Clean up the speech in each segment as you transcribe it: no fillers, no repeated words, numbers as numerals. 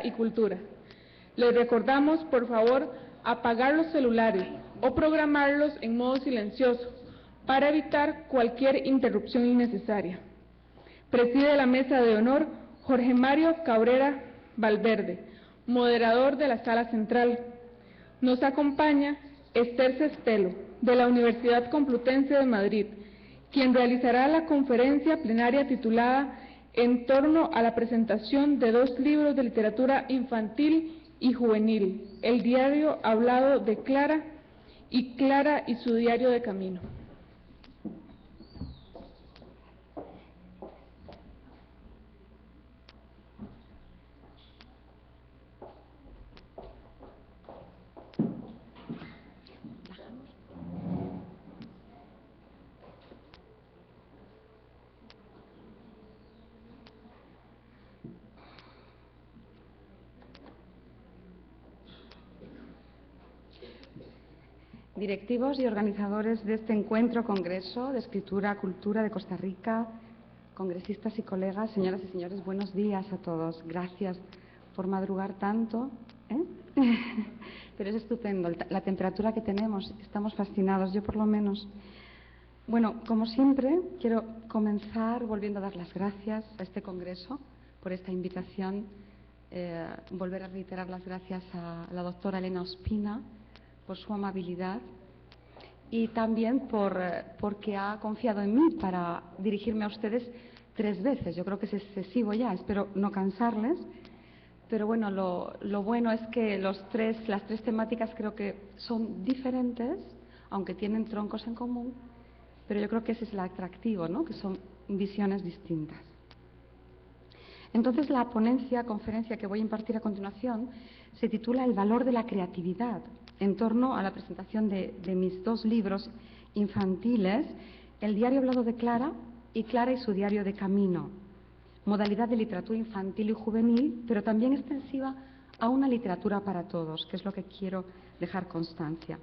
y cultura. Les recordamos, por favor, apagar los celulares o programarlos en modo silencioso para evitar cualquier interrupción innecesaria. Preside la mesa de honor Jorge Mario Cabrera Valverde, moderador de la sala central. Nos acompaña Esther Cestelo, de la Universidad Complutense de Madrid, quien realizará la conferencia plenaria titulada en torno a la presentación de 2 libros de literatura infantil y juvenil, El diario hablado de Clara y Clara y su diario de camino. Directivos y organizadores de este encuentro congreso de escritura, cultura de Costa Rica, congresistas y colegas, señoras y señores, buenos días a todos. Gracias por madrugar tanto, pero es estupendo la temperatura que tenemos, estamos fascinados, yo por lo menos. Bueno, como siempre, quiero comenzar volviendo a dar las gracias a este congreso por esta invitación, volver a reiterar las gracias a la doctora Elena Ospina por su amabilidad y también porque ha confiado en mí para dirigirme a ustedes 3 veces. Yo creo que es excesivo ya, espero no cansarles, pero bueno, lo bueno es que las tres temáticas creo que son diferentes, aunque tienen troncos en común, pero yo creo que ese es el atractivo, ¿no? Que son visiones distintas. Entonces, la conferencia que voy a impartir a continuación se titula El valor de la creatividad, en torno a la presentación de mis 2 libros infantiles, El diario hablado de Clara y Clara y su diario de camino, modalidad de literatura infantil y juvenil, pero también extensiva a una literatura para todos, que es lo que quiero dejar constancia.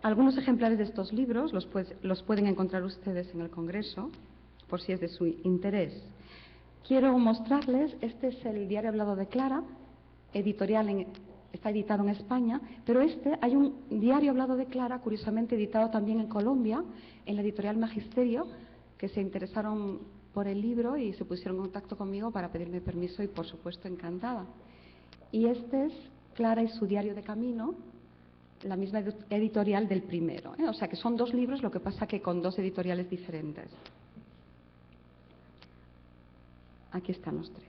Algunos ejemplares de estos libros los pueden encontrar ustedes en el Congreso, por si es de su interés. Quiero mostrarles, este es el diario hablado de Clara, está editado en España, pero hay un diario hablado de Clara, curiosamente editado también en Colombia, en la editorial Magisterio, que se interesaron por el libro y se pusieron en contacto conmigo para pedirme permiso y, por supuesto, encantada. Y este es Clara y su diario de camino, la misma editorial del primero, O sea que son 2 libros, lo que pasa que con 2 editoriales diferentes. Aquí están los 3.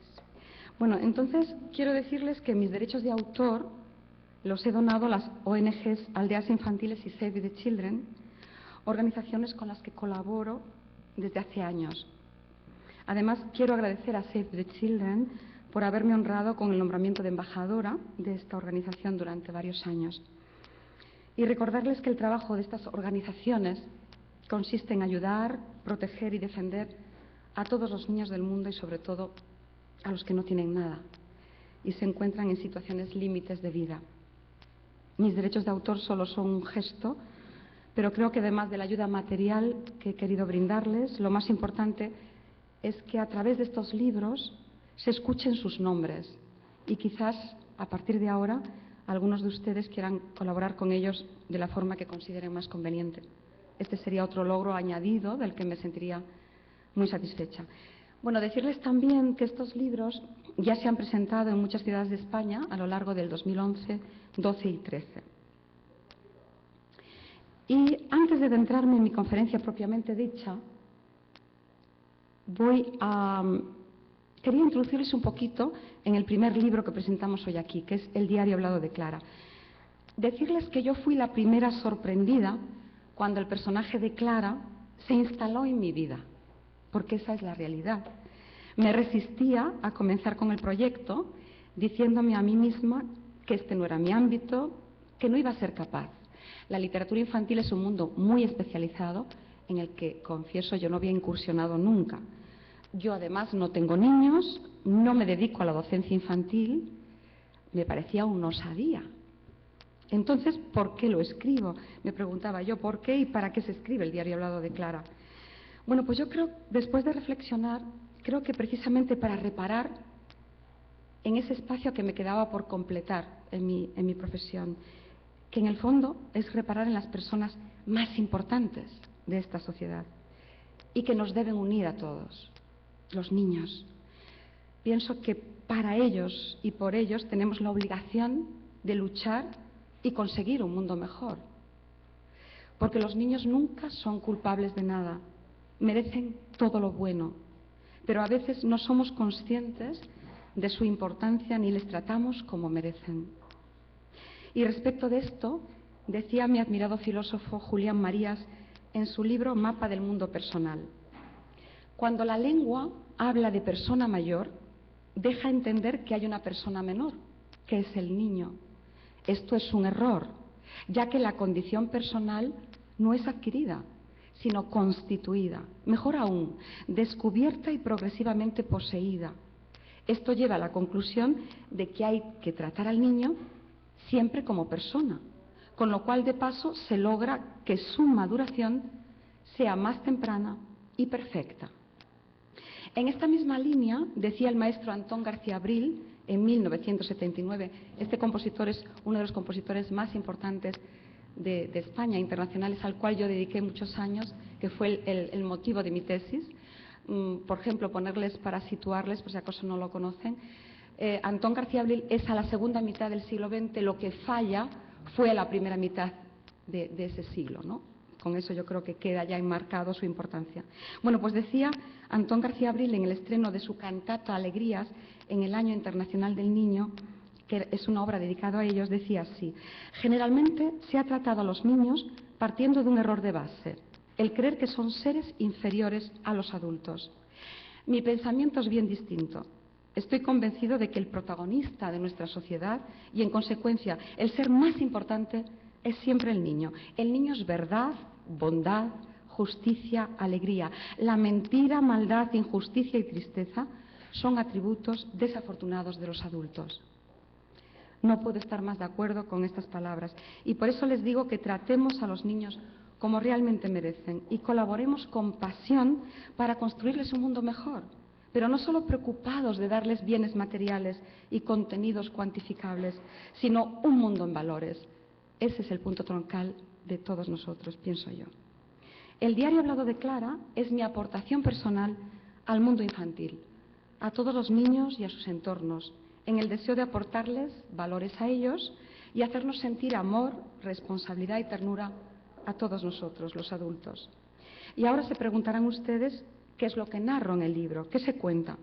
Bueno, entonces quiero decirles que mis derechos de autor los he donado a las ONGs Aldeas Infantiles y Save the Children, organizaciones con las que colaboro desde hace años. Además, quiero agradecer a Save the Children por haberme honrado con el nombramiento de embajadora de esta organización durante varios años. Y recordarles que el trabajo de estas organizaciones consiste en ayudar, proteger y defender a todos los niños del mundo y sobre todo a los que no tienen nada y se encuentran en situaciones límites de vida. Mis derechos de autor solo son un gesto, pero creo que además de la ayuda material que he querido brindarles, lo más importante es que a través de estos libros se escuchen sus nombres y quizás a partir de ahora algunos de ustedes quieran colaborar con ellos de la forma que consideren más conveniente. Este sería otro logro añadido del que me sentiría muy satisfecha. Bueno, decirles también que estos libros ya se han presentado en muchas ciudades de España a lo largo del 2011, 12 y 13. Y antes de adentrarme en mi conferencia propiamente dicha, quería introducirles un poquito en el primer libro que presentamos hoy aquí, que es El diario hablado de Clara. Decirles que yo fui la primera sorprendida cuando el personaje de Clara se instaló en mi vida, porque esa es la realidad. Me resistía a comenzar con el proyecto, diciéndome a mí misma que este no era mi ámbito, que no iba a ser capaz. La literatura infantil es un mundo muy especializado en el que, confieso, yo no había incursionado nunca. Yo además no tengo niños, no me dedico a la docencia infantil, me parecía una osadía. Entonces, ¿por qué lo escribo? Me preguntaba yo, ¿por qué y para qué se escribe el diario hablado de Clara? Bueno, pues yo creo, después de reflexionar, creo que precisamente para reparar en ese espacio que me quedaba por completar en mi profesión, que en el fondo es reparar en las personas más importantes de esta sociedad y que nos deben unir a todos, los niños. Pienso que para ellos y por ellos tenemos la obligación de luchar y conseguir un mundo mejor. Porque los niños nunca son culpables de nada, merecen todo lo bueno, pero a veces no somos conscientes de su importancia ni les tratamos como merecen. Y respecto de esto, decía mi admirado filósofo Julián Marías en su libro Mapa del Mundo Personal: cuando la lengua habla de persona mayor, deja entender que hay una persona menor, que es el niño. Esto es un error, ya que la condición personal no es adquirida, sino constituida, mejor aún, descubierta y progresivamente poseída. Esto lleva a la conclusión de que hay que tratar al niño siempre como persona, con lo cual de paso se logra que su maduración sea más temprana y perfecta. En esta misma línea decía el maestro Antón García Abril en 1979, este compositor es uno de los compositores más importantes de España, internacionales, al cual yo dediqué muchos años, que fue el motivo de mi tesis. Por ejemplo, ponerles para situarles, por si acaso no lo conocen, Antón García Abril es a la segunda mitad del siglo XX, lo que falla fue a la primera mitad de ese siglo, ¿no? Con eso yo creo que queda ya enmarcado su importancia. Bueno, pues decía Antón García Abril en el estreno de su cantata Alegrías en el Año Internacional del Niño, que es una obra dedicada a ellos, decía así: generalmente se ha tratado a los niños partiendo de un error de base, el creer que son seres inferiores a los adultos. Mi pensamiento es bien distinto. Estoy convencido de que el protagonista de nuestra sociedad y, en consecuencia, el ser más importante es siempre el niño. El niño es verdad, bondad, justicia, alegría. La mentira, maldad, injusticia y tristeza son atributos desafortunados de los adultos. No puedo estar más de acuerdo con estas palabras y por eso les digo que tratemos a los niños como realmente merecen y colaboremos con pasión para construirles un mundo mejor, pero no solo preocupados de darles bienes materiales y contenidos cuantificables, sino un mundo en valores. Ese es el punto troncal de todos nosotros, pienso yo. El diario hablado de Clara es mi aportación personal al mundo infantil, a todos los niños y a sus entornos, en el deseo de aportarles valores a ellos y hacernos sentir amor, responsabilidad y ternura a todos nosotros, los adultos. Y ahora se preguntarán ustedes qué es lo que narro en el libro, qué se cuenta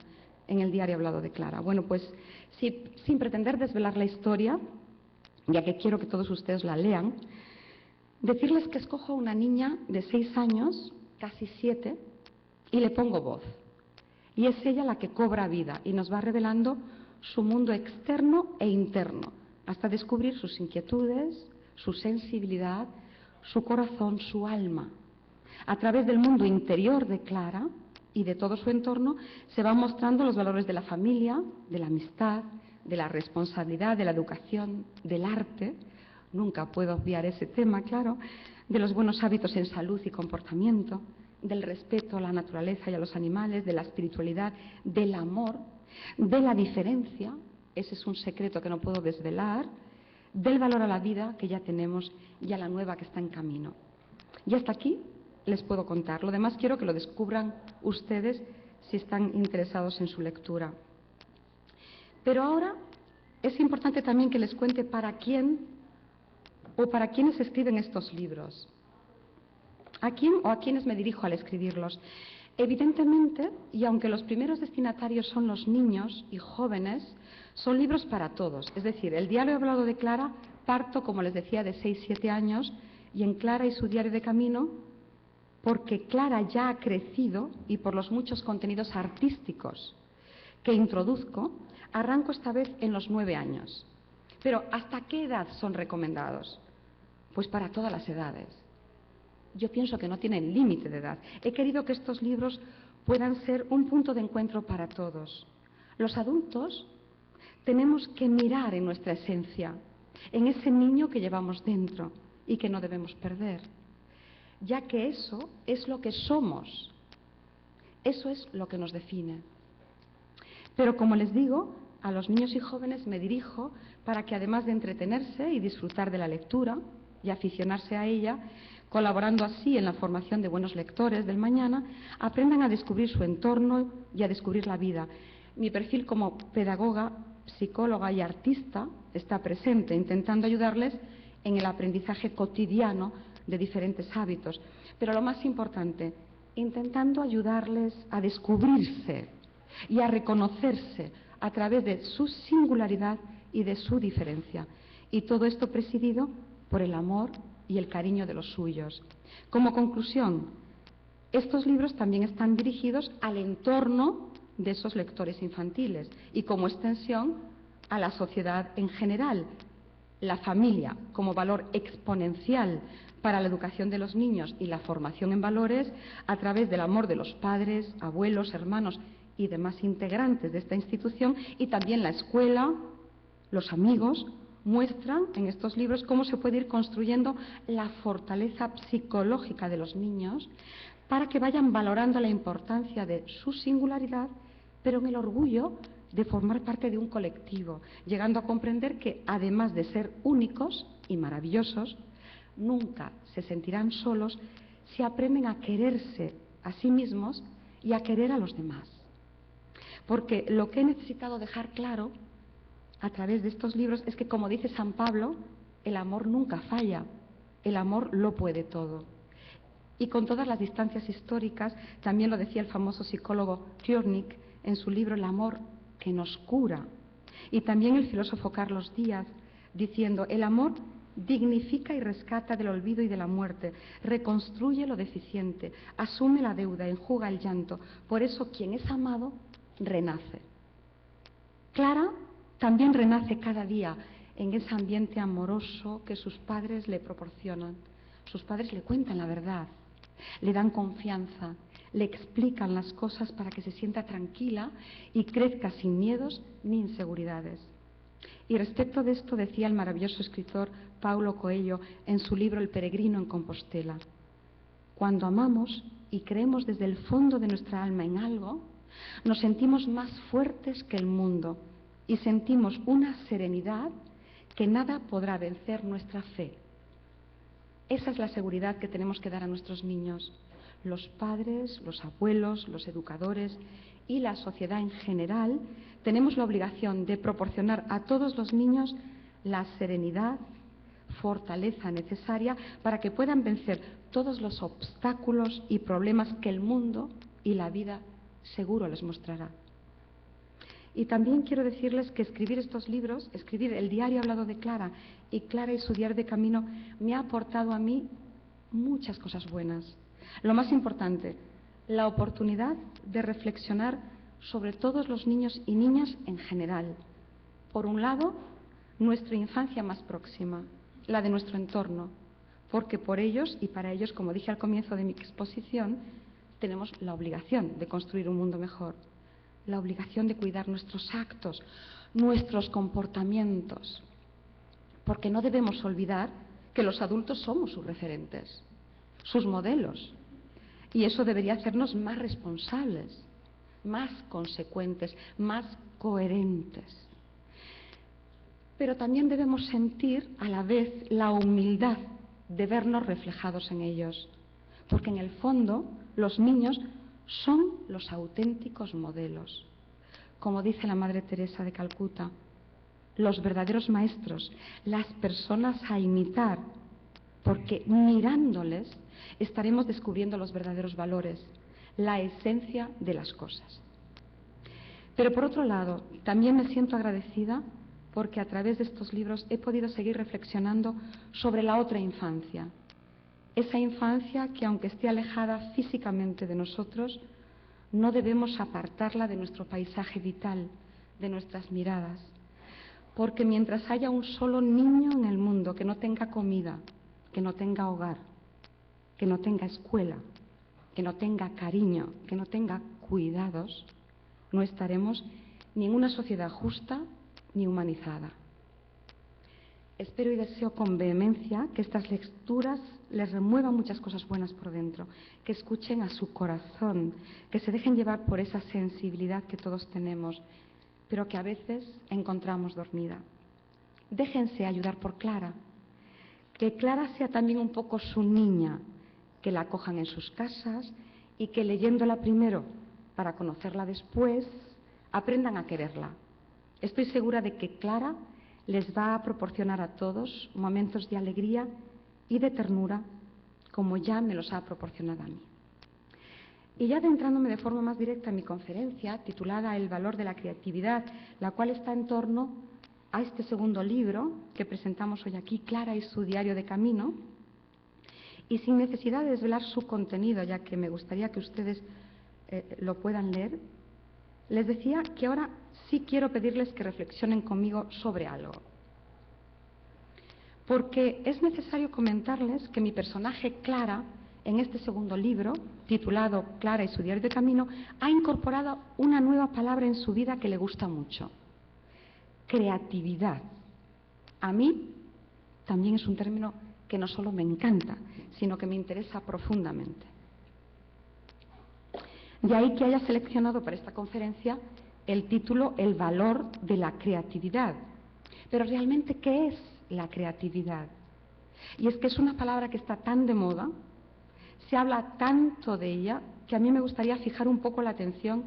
en el diario hablado de Clara. Bueno, pues sin pretender desvelar la historia, ya que quiero que todos ustedes la lean, decirles que escojo a una niña de 6 años, casi 7, y le pongo voz. Y es ella la que cobra vida y nos va revelando su mundo externo e interno, hasta descubrir sus inquietudes, su sensibilidad, su corazón, su alma. A través del mundo interior de Clara y de todo su entorno se van mostrando los valores de la familia, de la amistad, de la responsabilidad, de la educación, del arte. Nunca puedo obviar ese tema, claro, de los buenos hábitos en salud y comportamiento, del respeto a la naturaleza y a los animales, de la espiritualidad, del amor, de la diferencia, ese es un secreto que no puedo desvelar, del valor a la vida que ya tenemos y a la nueva que está en camino. Y hasta aquí les puedo contar. Lo demás quiero que lo descubran ustedes si están interesados en su lectura. Pero ahora es importante también que les cuente para quién o para quiénes escriben estos libros. ¿A quién o a quiénes me dirijo al escribirlos? Evidentemente, y aunque los primeros destinatarios son los niños y jóvenes, son libros para todos. Es decir, el diario hablado de Clara parto, como les decía, de 6-7 años, y en Clara y su diario de camino, porque Clara ya ha crecido y por los muchos contenidos artísticos que introduzco, arranco esta vez en los 9 años. Pero ¿hasta qué edad son recomendados? Pues para todas las edades. Yo pienso que no tienen límite de edad. He querido que estos libros puedan ser un punto de encuentro para todos. Los adultos tenemos que mirar en nuestra esencia, en ese niño que llevamos dentro y que no debemos perder, ya que eso es lo que somos, eso es lo que nos define. Pero como les digo, a los niños y jóvenes me dirijo para que, además de entretenerse y disfrutar de la lectura y aficionarse a ella, colaborando así en la formación de buenos lectores del mañana, aprendan a descubrir su entorno y a descubrir la vida. Mi perfil como pedagoga, psicóloga y artista está presente, intentando ayudarles en el aprendizaje cotidiano de diferentes hábitos. Pero lo más importante, intentando ayudarles a descubrirse y a reconocerse a través de su singularidad y de su diferencia. Y todo esto presidido por el amor y el cariño de los suyos. Como conclusión, estos libros también están dirigidos al entorno de esos lectores infantiles y como extensión a la sociedad en general. La familia como valor exponencial para la educación de los niños y la formación en valores a través del amor de los padres, abuelos, hermanos y demás integrantes de esta institución, y también la escuela, los amigos, muestran en estos libros cómo se puede ir construyendo la fortaleza psicológica de los niños para que vayan valorando la importancia de su singularidad, pero en el orgullo de formar parte de un colectivo, llegando a comprender que, además de ser únicos y maravillosos, nunca se sentirán solos si aprenden a quererse a sí mismos y a querer a los demás. Porque lo que he necesitado dejar claro a través de estos libros es que, como dice San Pablo, el amor nunca falla, el amor lo puede todo. Y con todas las distancias históricas, también lo decía el famoso psicólogo Kjörnik en su libro El amor que nos cura. Y también el filósofo Carlos Díaz, diciendo: el amor dignifica y rescata del olvido y de la muerte, reconstruye lo deficiente, asume la deuda, enjuga el llanto. Por eso quien es amado renace. Clara también renace cada día en ese ambiente amoroso que sus padres le proporcionan. Sus padres le cuentan la verdad, le dan confianza, le explican las cosas para que se sienta tranquila y crezca sin miedos ni inseguridades. Y respecto de esto decía el maravilloso escritor Paulo Coelho en su libro El peregrino en Compostela: cuando amamos y creemos desde el fondo de nuestra alma en algo, nos sentimos más fuertes que el mundo y sentimos una serenidad que nada podrá vencer nuestra fe. Esa es la seguridad que tenemos que dar a nuestros niños. Los padres, los abuelos, los educadores y la sociedad en general tenemos la obligación de proporcionar a todos los niños la serenidad, fortaleza necesaria para que puedan vencer todos los obstáculos y problemas que el mundo y la vida seguro les mostrará. Y también quiero decirles que escribir estos libros, escribir el diario hablado de Clara y Clara y su diario de camino, me ha aportado a mí muchas cosas buenas. Lo más importante, la oportunidad de reflexionar sobre todos los niños y niñas en general. Por un lado, nuestra infancia más próxima, la de nuestro entorno, porque por ellos y para ellos, como dije al comienzo de mi exposición, tenemos la obligación de construir un mundo mejor, la obligación de cuidar nuestros actos, nuestros comportamientos, porque no debemos olvidar que los adultos somos sus referentes, sus modelos, y eso debería hacernos más responsables, más consecuentes, más coherentes. Pero también debemos sentir a la vez la humildad de vernos reflejados en ellos, porque en el fondo los niños son los auténticos modelos. Como dice la Madre Teresa de Calcuta, los verdaderos maestros, las personas a imitar, porque mirándoles estaremos descubriendo los verdaderos valores, la esencia de las cosas. Pero por otro lado, también me siento agradecida porque a través de estos libros he podido seguir reflexionando sobre la otra infancia. Esa infancia que, aunque esté alejada físicamente de nosotros, no debemos apartarla de nuestro paisaje vital, de nuestras miradas. Porque mientras haya un solo niño en el mundo que no tenga comida, que no tenga hogar, que no tenga escuela, que no tenga cariño, que no tenga cuidados, no estaremos ni en una sociedad justa ni humanizada. Espero y deseo con vehemencia que estas lecturas les remuevan muchas cosas buenas por dentro, que escuchen a su corazón, que se dejen llevar por esa sensibilidad que todos tenemos pero que a veces encontramos dormida. Déjense ayudar por Clara. Que Clara sea también un poco su niña, que la acojan en sus casas y que leyéndola primero para conocerla después, aprendan a quererla. Estoy segura de que Clara les va a proporcionar a todos momentos de alegría y de ternura, como ya me los ha proporcionado a mí. Y ya adentrándome de forma más directa en mi conferencia, titulada El valor de la creatividad, la cual está en torno a este segundo libro que presentamos hoy aquí, Clara y su diario de camino, y sin necesidad de desvelar su contenido, ya que me gustaría que ustedes lo puedan leer, les decía que ahora sí quiero pedirles que reflexionen conmigo sobre algo. Porque es necesario comentarles que mi personaje Clara, en este segundo libro, titulado Clara y su diario de camino, ha incorporado una nueva palabra en su vida que le gusta mucho: creatividad. A mí también es un término que no solo me encanta, sino que me interesa profundamente. De ahí que haya seleccionado para esta conferencia el título El valor de la creatividad. Pero realmente, ¿qué es la creatividad? Y es que es una palabra que está tan de moda, se habla tanto de ella, que a mí me gustaría fijar un poco la atención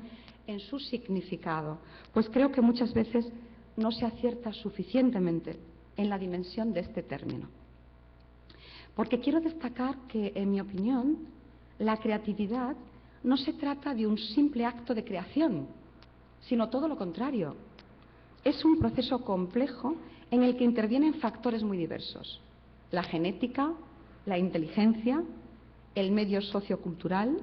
en su significado, pues creo que muchas veces no se acierta suficientemente en la dimensión de este término. Porque quiero destacar que, en mi opinión, la creatividad no se trata de un simple acto de creación, sino todo lo contrario. Es un proceso complejo en el que intervienen factores muy diversos: la genética, la inteligencia, el medio sociocultural,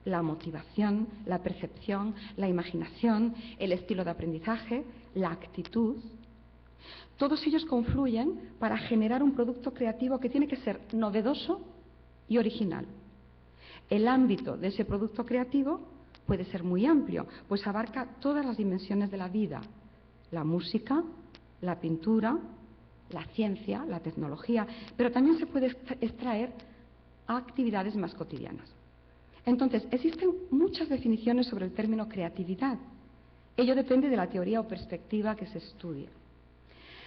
la motivación, la percepción, la imaginación, el estilo de aprendizaje, la actitud. Todos ellos confluyen para generar un producto creativo que tiene que ser novedoso y original. El ámbito de ese producto creativo puede ser muy amplio, pues abarca todas las dimensiones de la vida: la música, la pintura, la ciencia, la tecnología, pero también se puede extraer a actividades más cotidianas. Entonces, existen muchas definiciones sobre el término creatividad. Ello depende de la teoría o perspectiva que se estudie.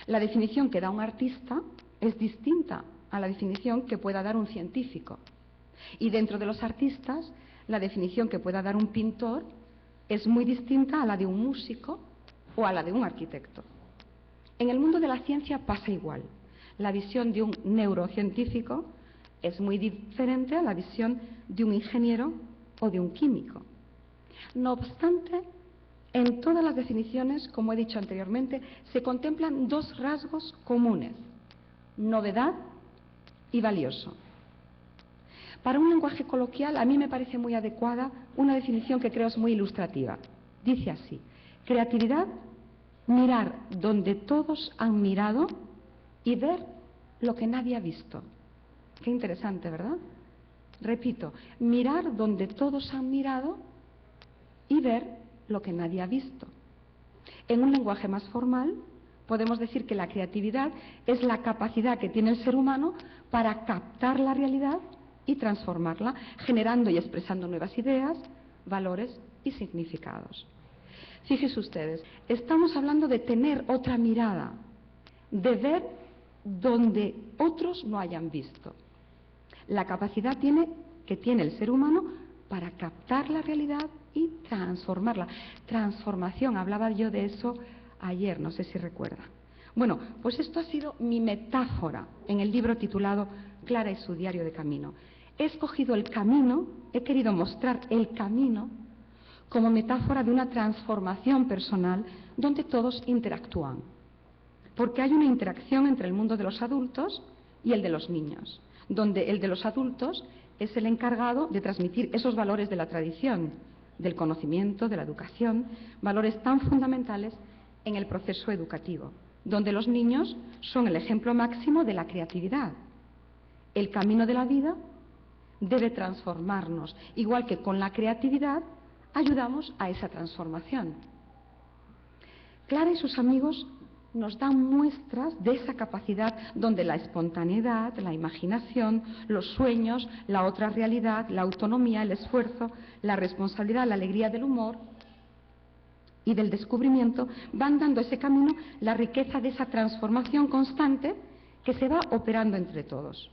La definición que da un artista es distinta a la definición que pueda dar un científico. Y dentro de los artistas, la definición que pueda dar un pintor es muy distinta a la de un músico o a la de un arquitecto. En el mundo de la ciencia pasa igual. La visión de un neurocientífico es muy diferente a la visión de un ingeniero o de un químico. No obstante, en todas las definiciones, como he dicho anteriormente, se contemplan dos rasgos comunes: novedad y valioso. Para un lenguaje coloquial, a mí me parece muy adecuada una definición que creo es muy ilustrativa. Dice así: creatividad, mirar donde todos han mirado y ver lo que nadie ha visto. Qué interesante, ¿verdad? Repito, mirar donde todos han mirado y ver lo que nadie ha visto. En un lenguaje más formal, podemos decir que la creatividad es la capacidad que tiene el ser humano para captar la realidad y transformarla, generando y expresando nuevas ideas, valores y significados. Fíjense ustedes, estamos hablando de tener otra mirada, de ver donde otros no hayan visto. La capacidad que tiene el ser humano para captar la realidad y transformarla. Transformación, hablaba yo de eso ayer, no sé si recuerda. Bueno, pues esto ha sido mi metáfora en el libro titulado Clara y su diario de camino. He escogido el camino, he querido mostrar el camino como metáfora de una transformación personal donde todos interactúan. Porque hay una interacción entre el mundo de los adultos y el de los niños, donde el de los adultos es el encargado de transmitir esos valores de la tradición, del conocimiento, de la educación, valores tan fundamentales en el proceso educativo, donde los niños son el ejemplo máximo de la creatividad. El camino de la vida debe transformarnos, igual que con la creatividad ayudamos a esa transformación. Clara y sus amigos nos dan muestras de esa capacidad donde la espontaneidad, la imaginación, los sueños, la otra realidad, la autonomía, el esfuerzo, la responsabilidad, la alegría del humor y del descubrimiento van dando ese camino la riqueza de esa transformación constante que se va operando entre todos.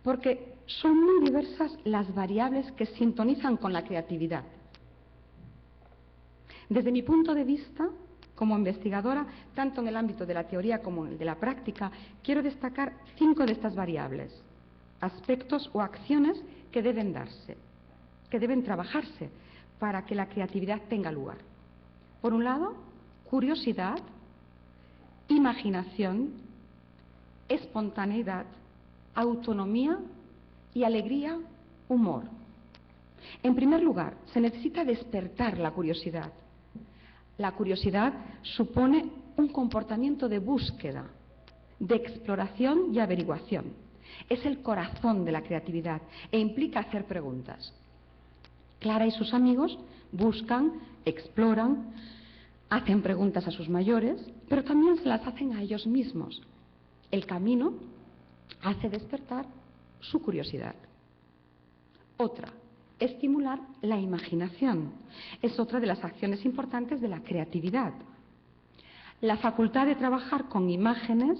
Porque son muy diversas las variables que sintonizan con la creatividad. Desde mi punto de vista, como investigadora, tanto en el ámbito de la teoría como en el de la práctica, quiero destacar 5 de estas variables, aspectos o acciones que deben darse, que deben trabajarse para que la creatividad tenga lugar. Por un lado, curiosidad, imaginación, espontaneidad, autonomía y alegría, humor. En primer lugar, se necesita despertar la curiosidad. La curiosidad supone un comportamiento de búsqueda, de exploración y averiguación. Es el corazón de la creatividad e implica hacer preguntas. Clara y sus amigos buscan, exploran, hacen preguntas a sus mayores, pero también se las hacen a ellos mismos. El camino hace despertar su curiosidad. Otra, estimular la imaginación. Es otra de las acciones importantes de la creatividad. La facultad de trabajar con imágenes,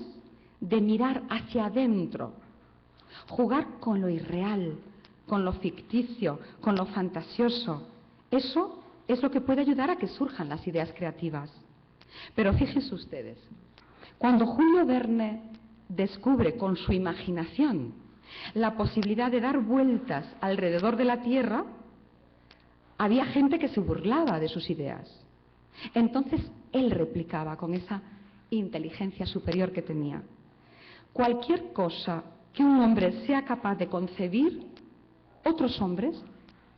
de mirar hacia adentro, jugar con lo irreal, con lo ficticio, con lo fantasioso. Eso es lo que puede ayudar a que surjan las ideas creativas. Pero fíjense ustedes, cuando Julio Verne descubre con su imaginación la posibilidad de dar vueltas alrededor de la Tierra, había gente que se burlaba de sus ideas. Entonces él replicaba con esa inteligencia superior que tenía. Cualquier cosa que un hombre sea capaz de concebir, otros hombres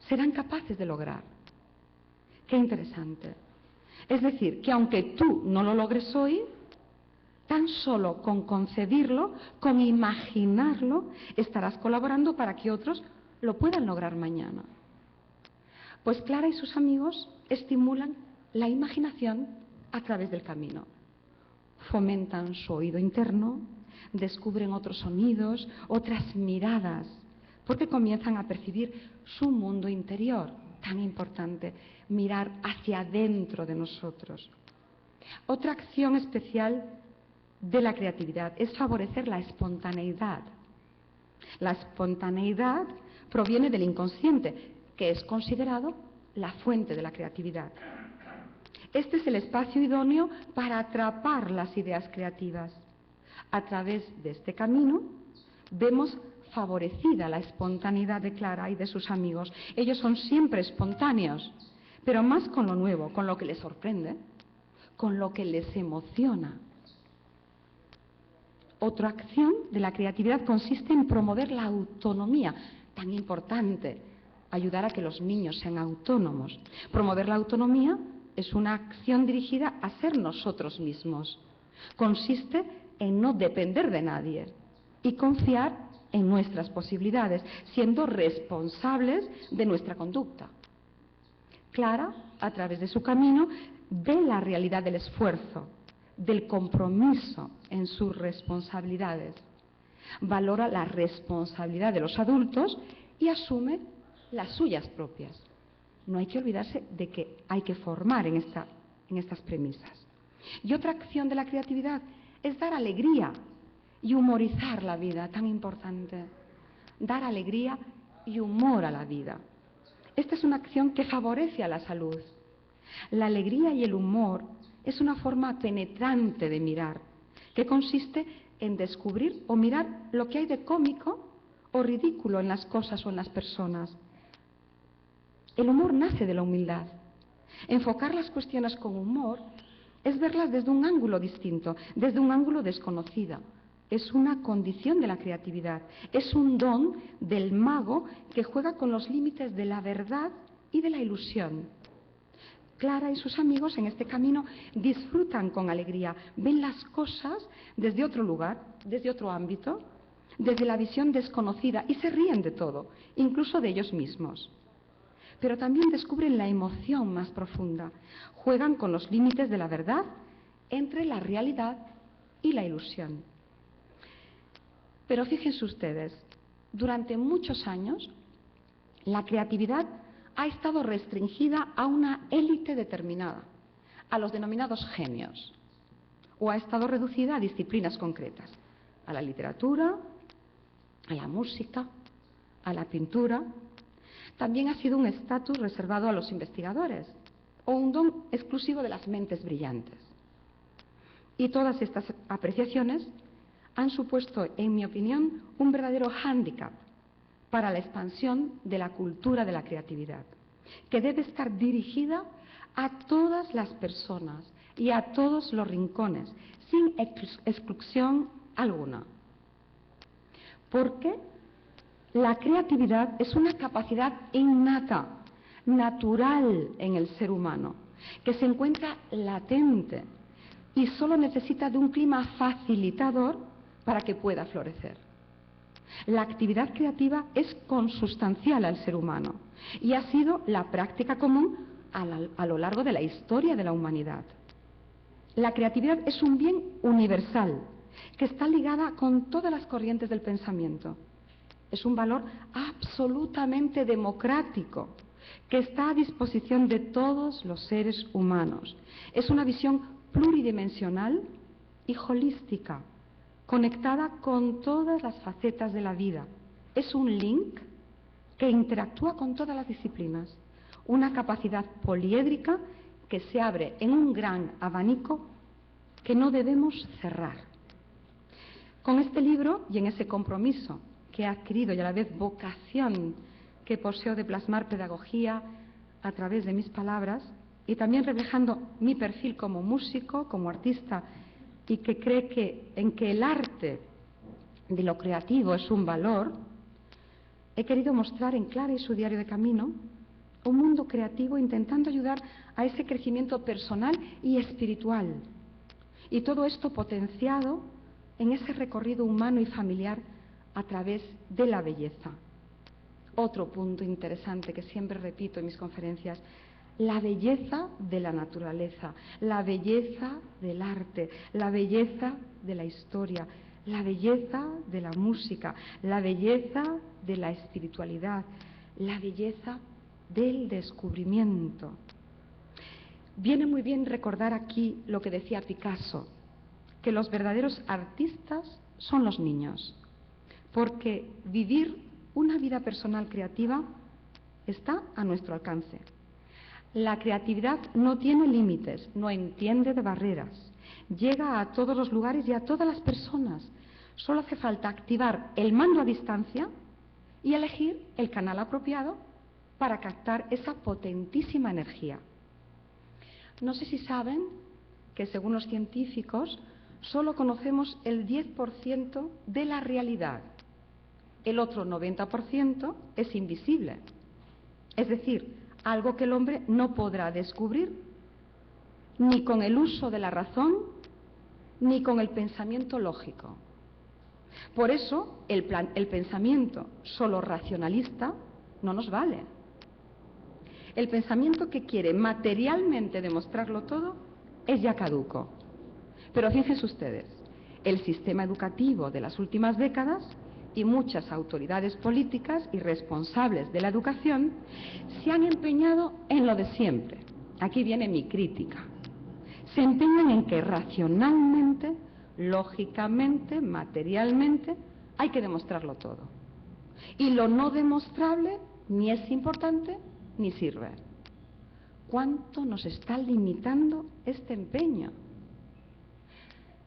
serán capaces de lograr. Qué interesante. Es decir, que aunque tú no lo logres hoy, tan solo con concebirlo, con imaginarlo, estarás colaborando para que otros lo puedan lograr mañana. Pues Clara y sus amigos estimulan la imaginación a través del camino. Fomentan su oído interno, descubren otros sonidos, otras miradas, porque comienzan a percibir su mundo interior, tan importante, mirar hacia adentro de nosotros. Otra acción especial de la creatividad es favorecer la espontaneidad. La espontaneidad proviene del inconsciente, que es considerado la fuente de la creatividad. Este es el espacio idóneo para atrapar las ideas creativas. A través de este camino vemos favorecida la espontaneidad de Clara y de sus amigos. Ellos son siempre espontáneos, pero más con lo nuevo, con lo que les sorprende, con lo que les emociona. Otra acción de la creatividad consiste en promover la autonomía, tan importante, ayudar a que los niños sean autónomos. Promover la autonomía es una acción dirigida a ser nosotros mismos. Consiste en no depender de nadie y confiar en nuestras posibilidades, siendo responsables de nuestra conducta. Clara, a través de su camino, ve la realidad del esfuerzo, del compromiso en sus responsabilidades. Valora la responsabilidad de los adultos y asume las suyas propias. No hay que olvidarse de que hay que formar en estas premisas. Y otra acción de la creatividad es dar alegría y humorizar la vida, tan importante. Dar alegría y humor a la vida. Esta es una acción que favorece a la salud. La alegría y el humor es una forma penetrante de mirar, que consiste en descubrir o mirar lo que hay de cómico o ridículo en las cosas o en las personas. El humor nace de la humildad. Enfocar las cuestiones con humor es verlas desde un ángulo distinto, desde un ángulo desconocido. Es una condición de la creatividad, es un don del mago que juega con los límites de la verdad y de la ilusión. Clara y sus amigos en este camino disfrutan con alegría, ven las cosas desde otro lugar, desde otro ámbito, desde la visión desconocida y se ríen de todo, incluso de ellos mismos. Pero también descubren la emoción más profunda, juegan con los límites de la verdad entre la realidad y la ilusión. Pero fíjense ustedes, durante muchos años la creatividad ha estado restringida a una élite determinada, a los denominados genios, o ha estado reducida a disciplinas concretas, a la literatura, a la música, a la pintura. También ha sido un estatus reservado a los investigadores, o un don exclusivo de las mentes brillantes. Y todas estas apreciaciones han supuesto, en mi opinión, un verdadero hándicap para la expansión de la cultura de la creatividad, que debe estar dirigida a todas las personas y a todos los rincones, sin exclusión alguna. Porque la creatividad es una capacidad innata, natural en el ser humano, que se encuentra latente y solo necesita de un clima facilitador para que pueda florecer. La actividad creativa es consustancial al ser humano y ha sido la práctica común a lo largo de la historia de la humanidad. La creatividad es un bien universal que está ligada con todas las corrientes del pensamiento. Es un valor absolutamente democrático que está a disposición de todos los seres humanos. Es una visión pluridimensional y holística, conectada con todas las facetas de la vida. Es un link que interactúa con todas las disciplinas, una capacidad poliédrica que se abre en un gran abanico que no debemos cerrar. Con este libro y en ese compromiso que he adquirido y a la vez vocación que poseo de plasmar pedagogía a través de mis palabras y también reflejando mi perfil como músico, como artista, y que cree en que el arte de lo creativo es un valor, he querido mostrar en Clara y su diario de camino un mundo creativo intentando ayudar a ese crecimiento personal y espiritual. Y todo esto potenciado en ese recorrido humano y familiar a través de la belleza. Otro punto interesante que siempre repito en mis conferencias: la belleza de la naturaleza, la belleza del arte, la belleza de la historia, la belleza de la música, la belleza de la espiritualidad, la belleza del descubrimiento. Viene muy bien recordar aquí lo que decía Picasso, que los verdaderos artistas son los niños, porque vivir una vida personal creativa está a nuestro alcance. La creatividad no tiene límites, no entiende de barreras, llega a todos los lugares y a todas las personas. Solo hace falta activar el mando a distancia y elegir el canal apropiado para captar esa potentísima energía. No sé si saben que, según los científicos, solo conocemos el 10% de la realidad. El otro 90% es invisible. Es decir, algo que el hombre no podrá descubrir ni con el uso de la razón ni con el pensamiento lógico. Por eso, el pensamiento solo racionalista no nos vale. El pensamiento que quiere materialmente demostrarlo todo es ya caduco. Pero fíjense ustedes, el sistema educativo de las últimas décadas y muchas autoridades políticas y responsables de la educación se han empeñado en lo de siempre. Aquí viene mi crítica. Se empeñan en que racionalmente, lógicamente, materialmente, hay que demostrarlo todo. Y lo no demostrable ni es importante ni sirve. ¿Cuánto nos está limitando este empeño?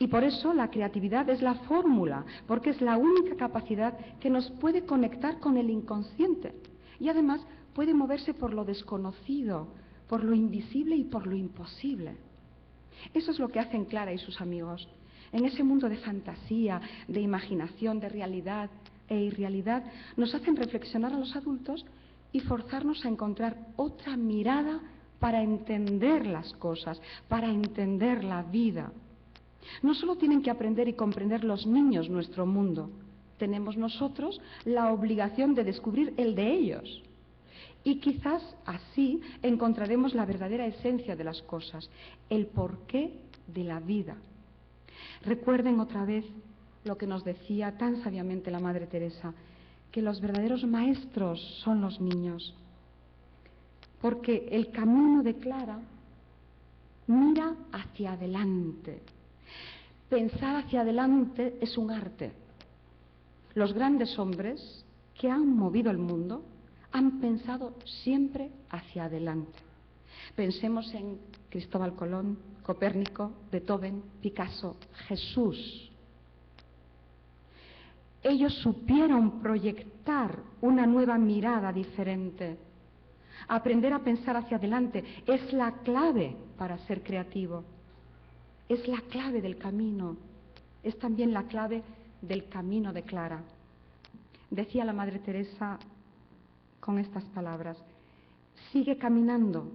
Y por eso la creatividad es la fórmula, porque es la única capacidad que nos puede conectar con el inconsciente y además puede moverse por lo desconocido, por lo invisible y por lo imposible. Eso es lo que hacen Clara y sus amigos. En ese mundo de fantasía, de imaginación, de realidad e irrealidad, nos hacen reflexionar a los adultos y forzarnos a encontrar otra mirada para entender las cosas, para entender la vida. No solo tienen que aprender y comprender los niños nuestro mundo, tenemos nosotros la obligación de descubrir el de ellos. Y quizás así encontraremos la verdadera esencia de las cosas, el porqué de la vida. Recuerden otra vez lo que nos decía tan sabiamente la Madre Teresa, que los verdaderos maestros son los niños, porque el camino de Clara Mira hacia adelante. Pensar hacia adelante es un arte. Los grandes hombres que han movido el mundo han pensado siempre hacia adelante. Pensemos en Cristóbal Colón, Copérnico, Beethoven, Picasso, Jesús. Ellos supieron proyectar una nueva mirada diferente. Aprender a pensar hacia adelante es la clave para ser creativo. Es la clave del camino. Es también la clave del camino de Clara. Decía la Madre Teresa con estas palabras: sigue caminando,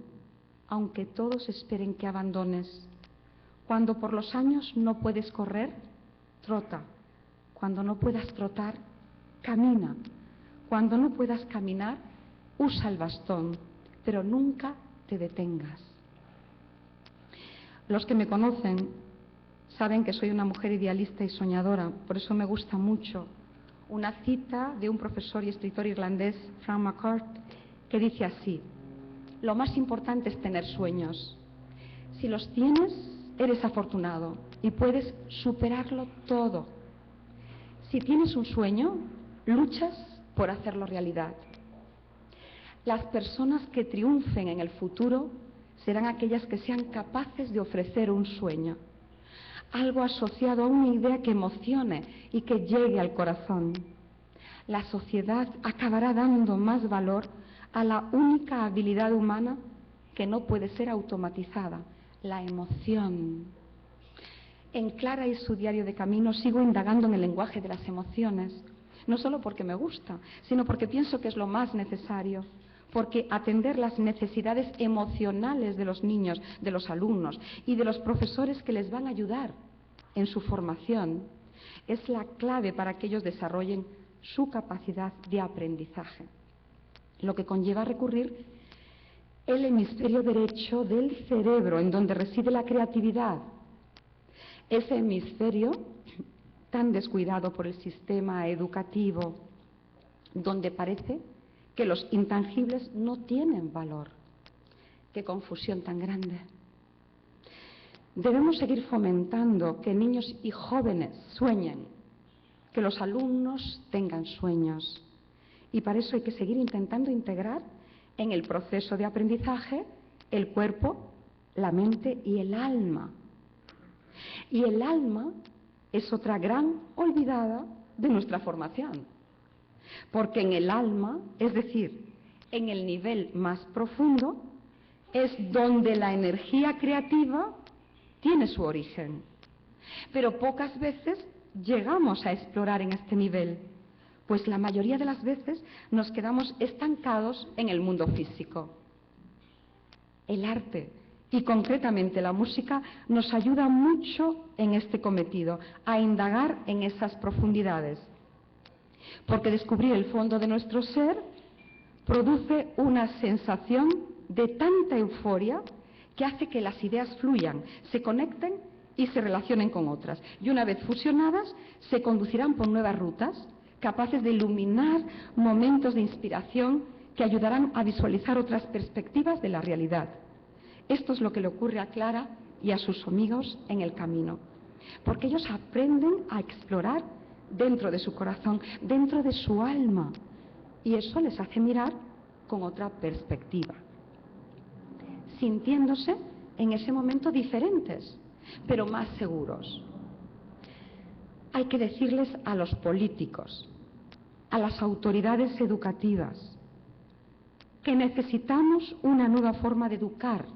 aunque todos esperen que abandones. Cuando por los años no puedes correr, trota. Cuando no puedas trotar, camina. Cuando no puedas caminar, usa el bastón, pero nunca te detengas. Los que me conocen saben que soy una mujer idealista y soñadora, por eso me gusta mucho una cita de un profesor y escritor irlandés, Frank McCourt, que dice así: lo más importante es tener sueños. Si los tienes, eres afortunado y puedes superarlo todo. Si tienes un sueño, luchas por hacerlo realidad. Las personas que triunfen en el futuro serán aquellas que sean capaces de ofrecer un sueño, algo asociado a una idea que emocione y que llegue al corazón. La sociedad acabará dando más valor a la única habilidad humana que no puede ser automatizada, la emoción. En Clara y su diario de camino sigo indagando en el lenguaje de las emociones, no solo porque me gusta, sino porque pienso que es lo más necesario, porque atender las necesidades emocionales de los niños, de los alumnos y de los profesores que les van a ayudar en su formación es la clave para que ellos desarrollen su capacidad de aprendizaje, lo que conlleva recurrir el hemisferio derecho del cerebro, en donde reside la creatividad. Ese hemisferio tan descuidado por el sistema educativo, donde parece que los intangibles no tienen valor. ¡Qué confusión tan grande! Debemos seguir fomentando que niños y jóvenes sueñen, que los alumnos tengan sueños. Y para eso hay que seguir intentando integrar en el proceso de aprendizaje el cuerpo, la mente y el alma. Y el alma es otra gran olvidada de nuestra formación. Porque en el alma, es decir, en el nivel más profundo, es donde la energía creativa tiene su origen. Pero pocas veces llegamos a explorar en este nivel, pues la mayoría de las veces nos quedamos estancados en el mundo físico. El arte, y concretamente la música, nos ayuda mucho en este cometido, a indagar en esas profundidades. Porque descubrir el fondo de nuestro ser produce una sensación de tanta euforia que hace que las ideas fluyan, se conecten y se relacionen con otras. Y una vez fusionadas, se conducirán por nuevas rutas, capaces de iluminar momentos de inspiración que ayudarán a visualizar otras perspectivas de la realidad. Esto es lo que le ocurre a Clara y a sus amigos en el camino, porque ellos aprenden a explorar dentro de su corazón, dentro de su alma, y eso les hace mirar con otra perspectiva, sintiéndose en ese momento diferentes, pero más seguros. Hay que decirles a los políticos, a las autoridades educativas, que necesitamos una nueva forma de educar,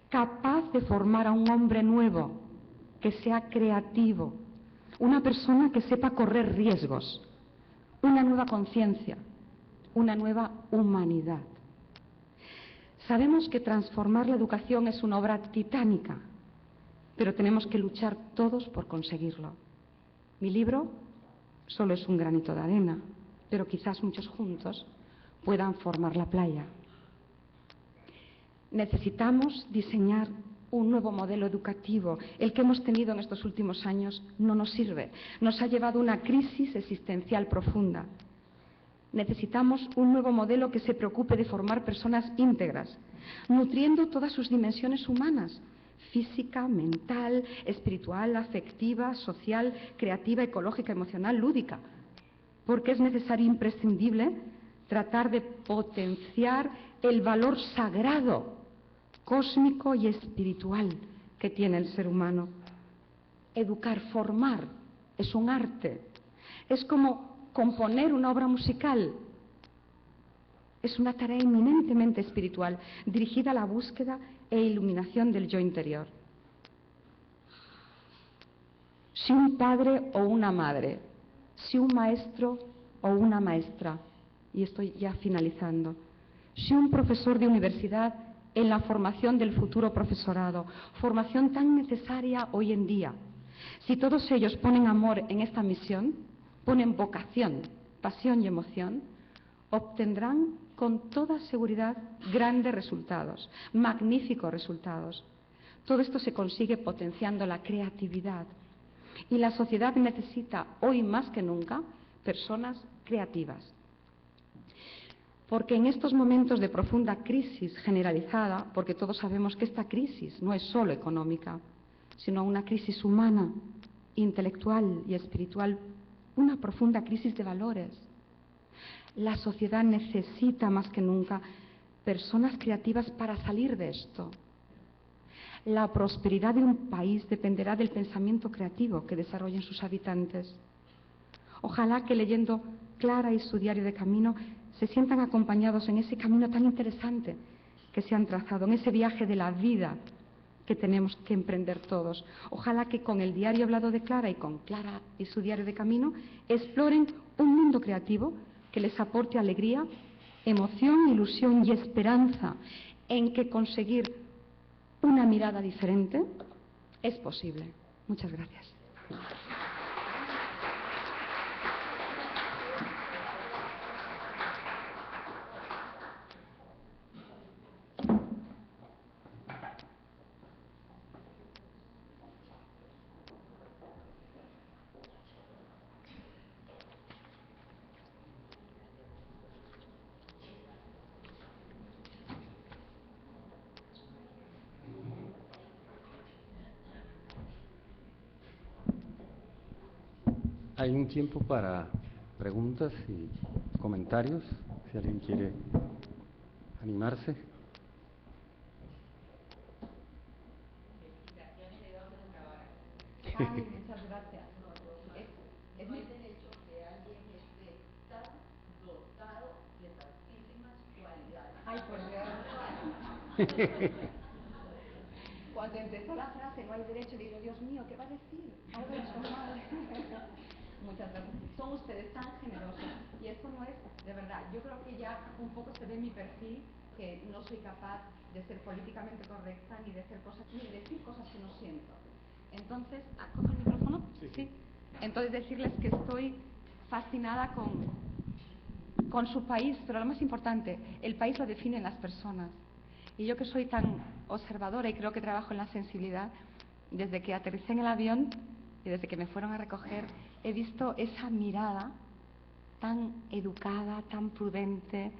capaz de formar a un hombre nuevo, que sea creativo, una persona que sepa correr riesgos, una nueva conciencia, una nueva humanidad. Sabemos que transformar la educación es una obra titánica, pero tenemos que luchar todos por conseguirlo. Mi libro solo es un granito de arena, pero quizás muchos juntos puedan formar la playa. Necesitamos diseñar un nuevo modelo educativo. El que hemos tenido en estos últimos años no nos sirve. Nos ha llevado a una crisis existencial profunda. Necesitamos un nuevo modelo que se preocupe de formar personas íntegras, nutriendo todas sus dimensiones humanas, física, mental, espiritual, afectiva, social, creativa, ecológica, emocional, lúdica, porque es necesario e imprescindible tratar de potenciar el valor sagrado, cósmico y espiritual que tiene el ser humano. Educar, formar, es un arte. Es como componer una obra musical. Es una tarea eminentemente espiritual, dirigida a la búsqueda e iluminación del yo interior. Si un padre o una madre, si un maestro o una maestra, y estoy ya finalizando, si un profesor de universidad en la formación del futuro profesorado, formación tan necesaria hoy en día, si todos ellos ponen amor en esta misión, ponen vocación, pasión y emoción, obtendrán con toda seguridad grandes resultados, magníficos resultados. Todo esto se consigue potenciando la creatividad. Y la sociedad necesita, hoy más que nunca, personas creativas. Porque en estos momentos de profunda crisis generalizada, porque todos sabemos que esta crisis no es solo económica, sino una crisis humana, intelectual y espiritual, una profunda crisis de valores. La sociedad necesita más que nunca personas creativas para salir de esto. La prosperidad de un país dependerá del pensamiento creativo que desarrollen sus habitantes. Ojalá que leyendo Clara y su diario de camino se sientan acompañados en ese camino tan interesante que se han trazado, en ese viaje de la vida que tenemos que emprender todos. Ojalá que con el diario hablado de Clara y con Clara y su diario de camino exploren un mundo creativo que les aporte alegría, emoción, ilusión y esperanza en que conseguir una mirada diferente es posible. Muchas gracias. Hay un tiempo para preguntas y comentarios, si alguien quiere animarse. Ay, muchas gracias. Es mi derecho que alguien esté tan dotado de tantísimas cualidades. Ay, por Dios. Cuando empezó la frase, no hay derecho, digo, Dios mío, ¿qué va a decir? Algo he hecho mal. Muchas gracias. Son ustedes tan generosos. Y esto no es, de verdad, yo creo que ya un poco se ve en mi perfil que no soy capaz de ser políticamente correcta, ni de hacer cosas, ni de decir cosas que no siento. Entonces, ¿cojo el micrófono? Sí. Entonces decirles que estoy fascinada con su país, pero lo más importante, el país lo definen las personas. Y yo que soy tan observadora y creo que trabajo en la sensibilidad, desde que aterricé en el avión y desde que me fueron a recoger, he visto esa mirada tan educada, tan prudente,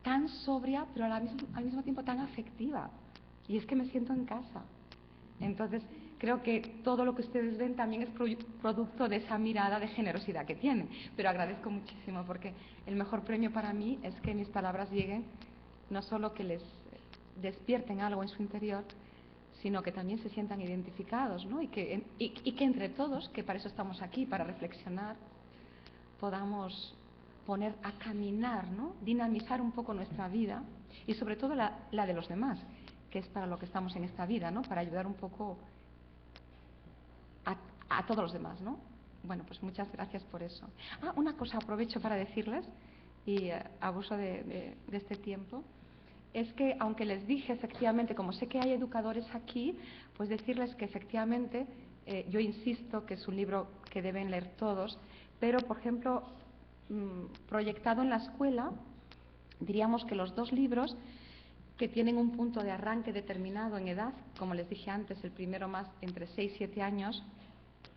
tan sobria, pero al mismo tiempo tan afectiva. Y es que me siento en casa. Entonces, creo que todo lo que ustedes ven también es producto de esa mirada de generosidad que tienen. Pero agradezco muchísimo porque el mejor premio para mí es que mis palabras lleguen, no solo que les despierten algo en su interior, sino que también se sientan identificados, ¿no? Y que entre todos, que para eso estamos aquí, para reflexionar, podamos poner a caminar, ¿no? Dinamizar un poco nuestra vida y sobre todo la de los demás, que es para lo que estamos en esta vida, ¿no? Para ayudar un poco a todos los demás, ¿no? Bueno, pues muchas gracias por eso. Una cosa aprovecho para decirles, y abuso de este tiempo, es que aunque les dije efectivamente, como sé que hay educadores aquí, pues decirles que efectivamente yo insisto que es un libro que deben leer todos, pero por ejemplo, proyectado en la escuela, diríamos que los dos libros que tienen un punto de arranque determinado en edad, como les dije antes, el primero más entre 6 y 7 años,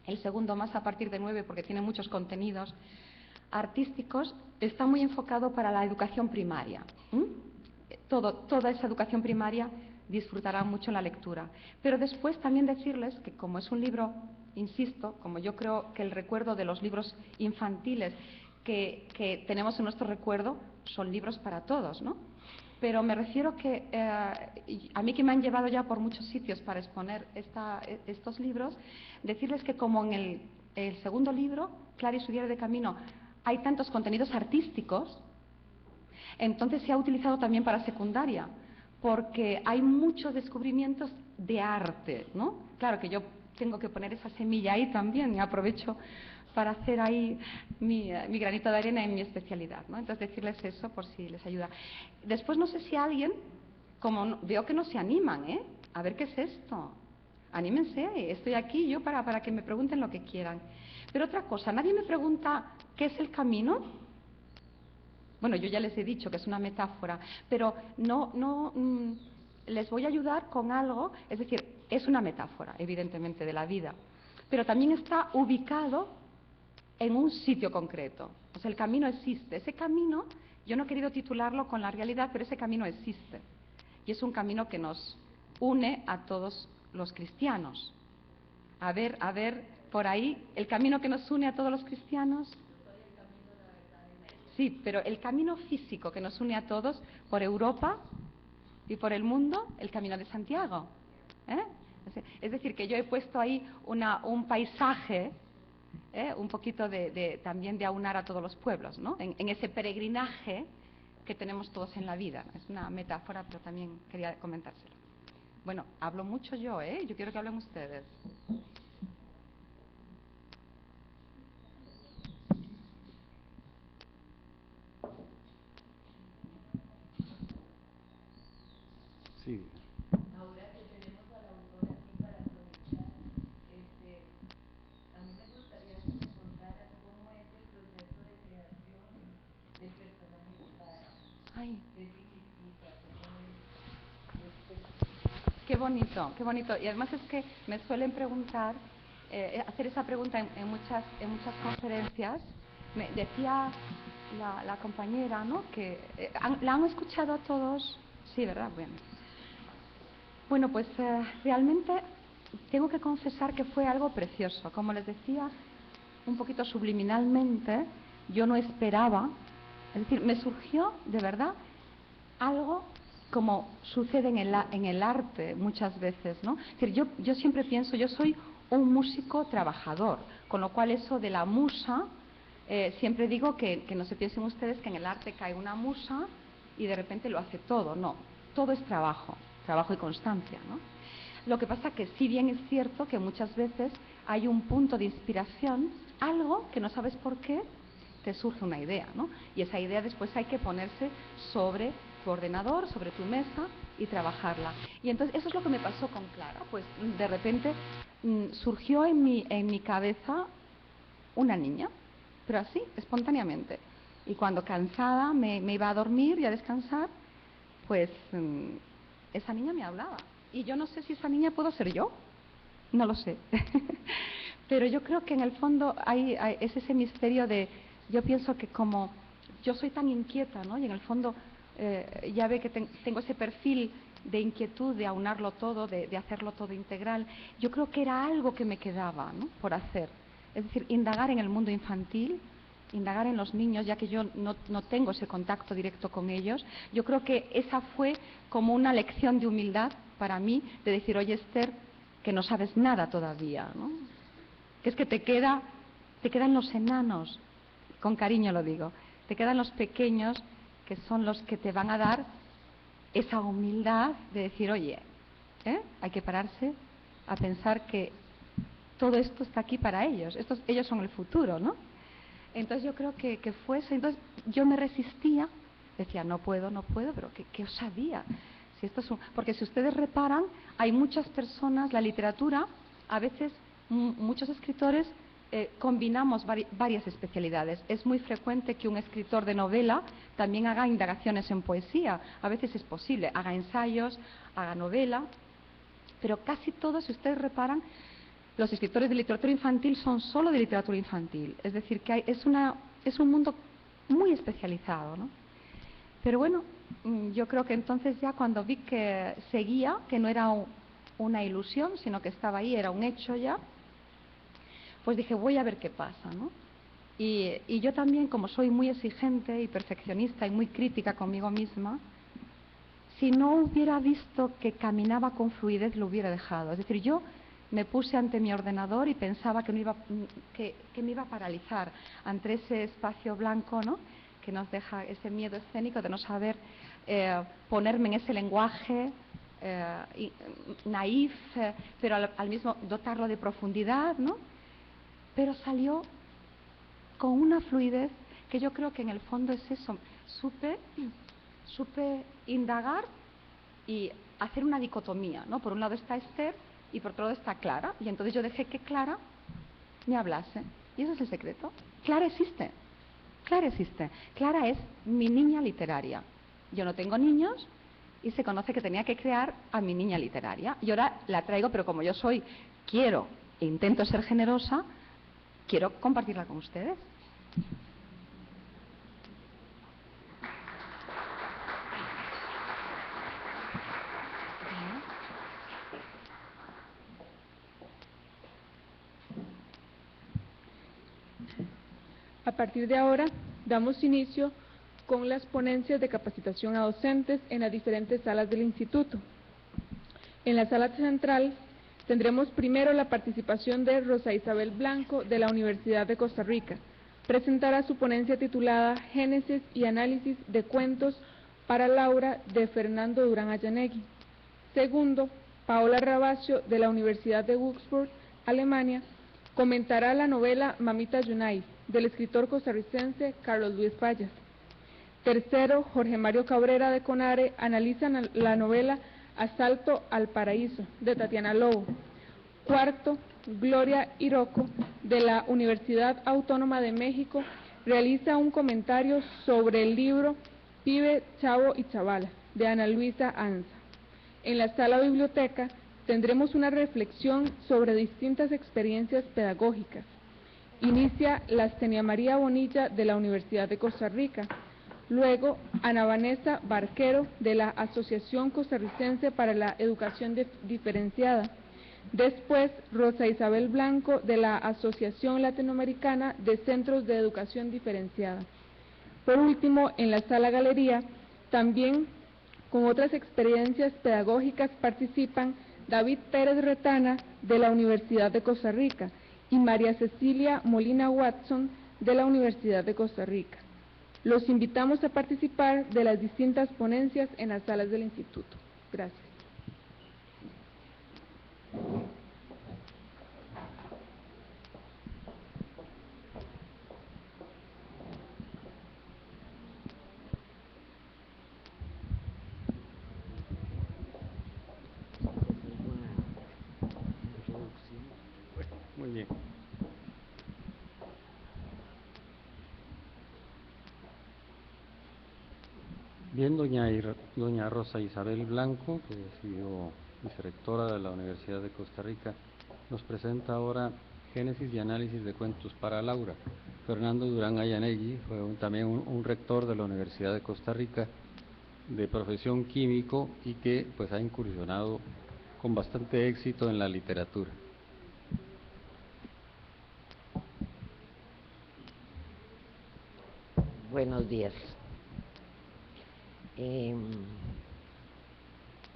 el segundo más a partir de 9 porque tiene muchos contenidos artísticos, está muy enfocado para la educación primaria. Toda esa educación primaria disfrutarán mucho la lectura. Pero después también decirles que como es un libro, insisto, como yo creo que el recuerdo de los libros infantiles que tenemos en nuestro recuerdo son libros para todos, ¿no? Pero me refiero que a mí que me han llevado ya por muchos sitios para exponer estos libros, decirles que como en el segundo libro, Clara y su diario de camino, hay tantos contenidos artísticos, entonces se ha utilizado también para secundaria, porque hay muchos descubrimientos de arte, ¿no? Claro que yo tengo que poner esa semilla ahí también y aprovecho para hacer ahí mi granito de arena en mi especialidad, ¿no? Entonces decirles eso por si les ayuda. Después no sé si alguien, como veo que no se animan, a ver qué es esto. Anímense, estoy aquí yo para que me pregunten lo que quieran. Pero otra cosa, nadie me pregunta qué es el camino. Bueno, yo ya les he dicho que es una metáfora, pero les voy a ayudar con algo, es decir, es una metáfora, evidentemente, de la vida, pero también está ubicado en un sitio concreto. O sea, el camino existe. Ese camino, yo no he querido titularlo con la realidad, pero ese camino existe. Y es un camino que nos une a todos los cristianos. A ver, por ahí, el camino que nos une a todos los cristianos. Sí, pero el camino físico que nos une a todos por Europa y por el mundo, el Camino de Santiago. Es decir, que yo he puesto ahí un paisaje, un poquito también de aunar a todos los pueblos, ¿no? En ese peregrinaje que tenemos todos en la vida. Es una metáfora, pero también quería comentárselo. Bueno, hablo mucho yo, yo quiero que hablen ustedes. Sí. Ahora que tenemos a la autora aquí para aprovechar, a mí me gustaría que me contaras cómo es el proceso de creación del personaje de Clara. ¿Qué significa? Qué bonito, qué bonito. Y además es que me suelen preguntar, hacer esa pregunta en muchas conferencias. Me decía la compañera, ¿no? Que ¿la han escuchado a todos? Sí, ¿verdad? Bueno, pues realmente tengo que confesar que fue algo precioso. Como les decía, un poquito subliminalmente, yo no esperaba, es decir, me surgió de verdad algo como sucede en el arte muchas veces, ¿no? Es decir, yo siempre pienso, yo soy un músico trabajador, con lo cual eso de la musa, siempre digo que no se piensen ustedes que en el arte cae una musa y de repente lo hace todo, no, todo es trabajo y constancia, ¿no? Lo que pasa que si bien es cierto que muchas veces hay un punto de inspiración, algo que no sabes por qué, te surge una idea, ¿no? Y esa idea después hay que ponerse sobre tu ordenador, sobre tu mesa y trabajarla. Y entonces eso es lo que me pasó con Clara, pues de repente surgió en mi cabeza una niña, pero así, espontáneamente. Y cuando cansada me iba a dormir y a descansar, pues esa niña me hablaba. Y yo no sé si esa niña puedo ser yo, no lo sé. Pero yo creo que en el fondo es ese misterio de, yo pienso que como yo soy tan inquieta, ¿no? Y en el fondo ya ve que tengo ese perfil de inquietud, de aunarlo todo, de hacerlo todo integral. Yo creo que era algo que me quedaba, ¿no? Por hacer. Es decir, indagar en el mundo infantil, indagar en los niños, ya que yo no tengo ese contacto directo con ellos. Yo creo que esa fue como una lección de humildad para mí, de decir, oye, Esther, que no sabes nada todavía, ¿no? Que es que te quedan los enanos, con cariño lo digo, te quedan los pequeños, que son los que te van a dar esa humildad de decir, oye, hay que pararse a pensar que todo esto está aquí para ellos, ellos son el futuro, ¿no? Entonces yo creo que fue eso. Entonces yo me resistía, decía, no puedo, pero ¿qué osadía? Si esto es porque si ustedes reparan, hay muchas personas, la literatura, a veces muchos escritores combinamos varias especialidades. Es muy frecuente que un escritor de novela también haga indagaciones en poesía. A veces es posible, haga ensayos, haga novela, pero casi todos, si ustedes reparan, los escritores de literatura infantil son solo de literatura infantil. Es decir, que es un mundo muy especializado, ¿no? Pero bueno, yo creo que entonces ya cuando vi que seguía, que no era una ilusión, sino que estaba ahí, era un hecho ya, pues dije, voy a ver qué pasa, ¿no? Y yo también, como soy muy exigente y perfeccionista y muy crítica conmigo misma, si no hubiera visto que caminaba con fluidez, lo hubiera dejado. Es decir, yo me puse ante mi ordenador y pensaba que me iba a paralizar ante ese espacio blanco, ¿no?, que nos deja ese miedo escénico de no saber ponerme en ese lenguaje naif, pero al mismo dotarlo de profundidad, ¿no? Pero salió con una fluidez que yo creo que en el fondo es eso. Supe indagar y hacer una dicotomía, ¿no? Por un lado está Esther y por otro lado está Clara, y entonces yo dejé que Clara me hablase. Y ese es el secreto. Clara existe. Clara existe. Clara es mi niña literaria. Yo no tengo niños y se conoce que tenía que crear a mi niña literaria. Y ahora la traigo, pero como yo quiero e intento ser generosa, quiero compartirla con ustedes. A partir de ahora, damos inicio con las ponencias de capacitación a docentes en las diferentes salas del instituto. En la sala central tendremos primero la participación de Rosa Isabel Blanco de la Universidad de Costa Rica. Presentará su ponencia titulada Génesis y análisis de cuentos para Laura de Fernando Durán Ayanegui. Segundo, Paola Rabacio de la Universidad de Würzburg, Alemania, comentará la novela Mamita Yunay del escritor costarricense Carlos Luis Fallas. Tercero, Jorge Mario Cabrera de Conare analiza la novela Asalto al Paraíso de Tatiana Lobo. Cuarto, Gloria Iroco de la Universidad Autónoma de México realiza un comentario sobre el libro Pibe, Chavo y Chavala de Ana Luisa Anza. En la sala biblioteca tendremos una reflexión sobre distintas experiencias pedagógicas. Inicia Lastenia María Bonilla de la Universidad de Costa Rica. Luego, Ana Vanessa Barquero de la Asociación Costarricense para la Educación Diferenciada. Después, Rosa Isabel Blanco de la Asociación Latinoamericana de Centros de Educación Diferenciada. Por último, en la sala galería, también con otras experiencias pedagógicas participan David Pérez Retana de la Universidad de Costa Rica y María Cecilia Molina Watson de la Universidad de Costa Rica. Los invitamos a participar de las distintas ponencias en las salas del instituto. Gracias. Muy bien. Bien, doña Rosa Isabel Blanco, que ha sido vicerrectora de la Universidad de Costa Rica, nos presenta ahora Génesis y análisis de cuentos para Laura. Fernando Durán Ayanegui fue también un rector de la Universidad de Costa Rica, de profesión químico, y que pues ha incursionado con bastante éxito en la literatura. Buenos días.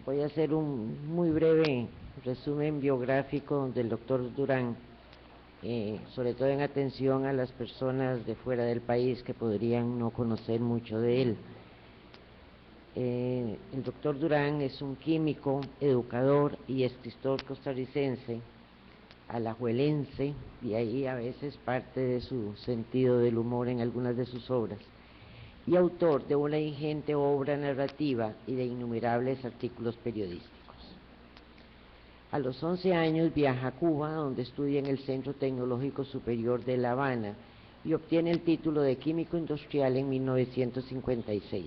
Voy a hacer un muy breve resumen biográfico del doctor Durán, sobre todo en atención a las personas de fuera del país que podrían no conocer mucho de él. El doctor Durán es un químico, educador y escritor costarricense, alajuelense, y ahí a veces parte de su sentido del humor en algunas de sus obras, y autor de una ingente obra narrativa y de innumerables artículos periodísticos. A los 11 años viaja a Cuba, donde estudia en el Centro Tecnológico Superior de La Habana y obtiene el título de químico industrial en 1956.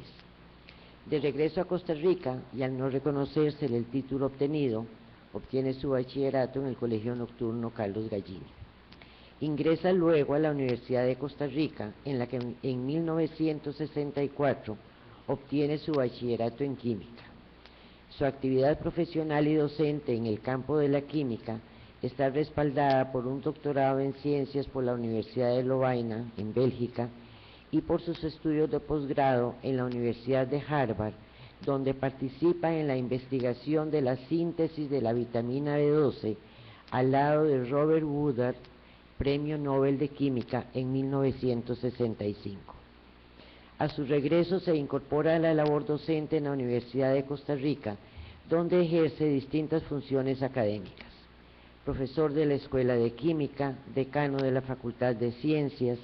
De regreso a Costa Rica, y al no reconocérsele el título obtenido, obtiene su bachillerato en el Colegio Nocturno Carlos Gallini. Ingresa luego a la Universidad de Costa Rica, en la que en 1964 obtiene su bachillerato en química. Su actividad profesional y docente en el campo de la química está respaldada por un doctorado en ciencias por la Universidad de Lovaina, en Bélgica, y por sus estudios de posgrado en la Universidad de Harvard, donde participa en la investigación de la síntesis de la vitamina B12 al lado de Robert Woodard, Premio Nobel de Química en 1965. A su regreso se incorpora a la labor docente en la Universidad de Costa Rica, donde ejerce distintas funciones académicas. Profesor de la Escuela de Química, decano de la Facultad de Ciencias,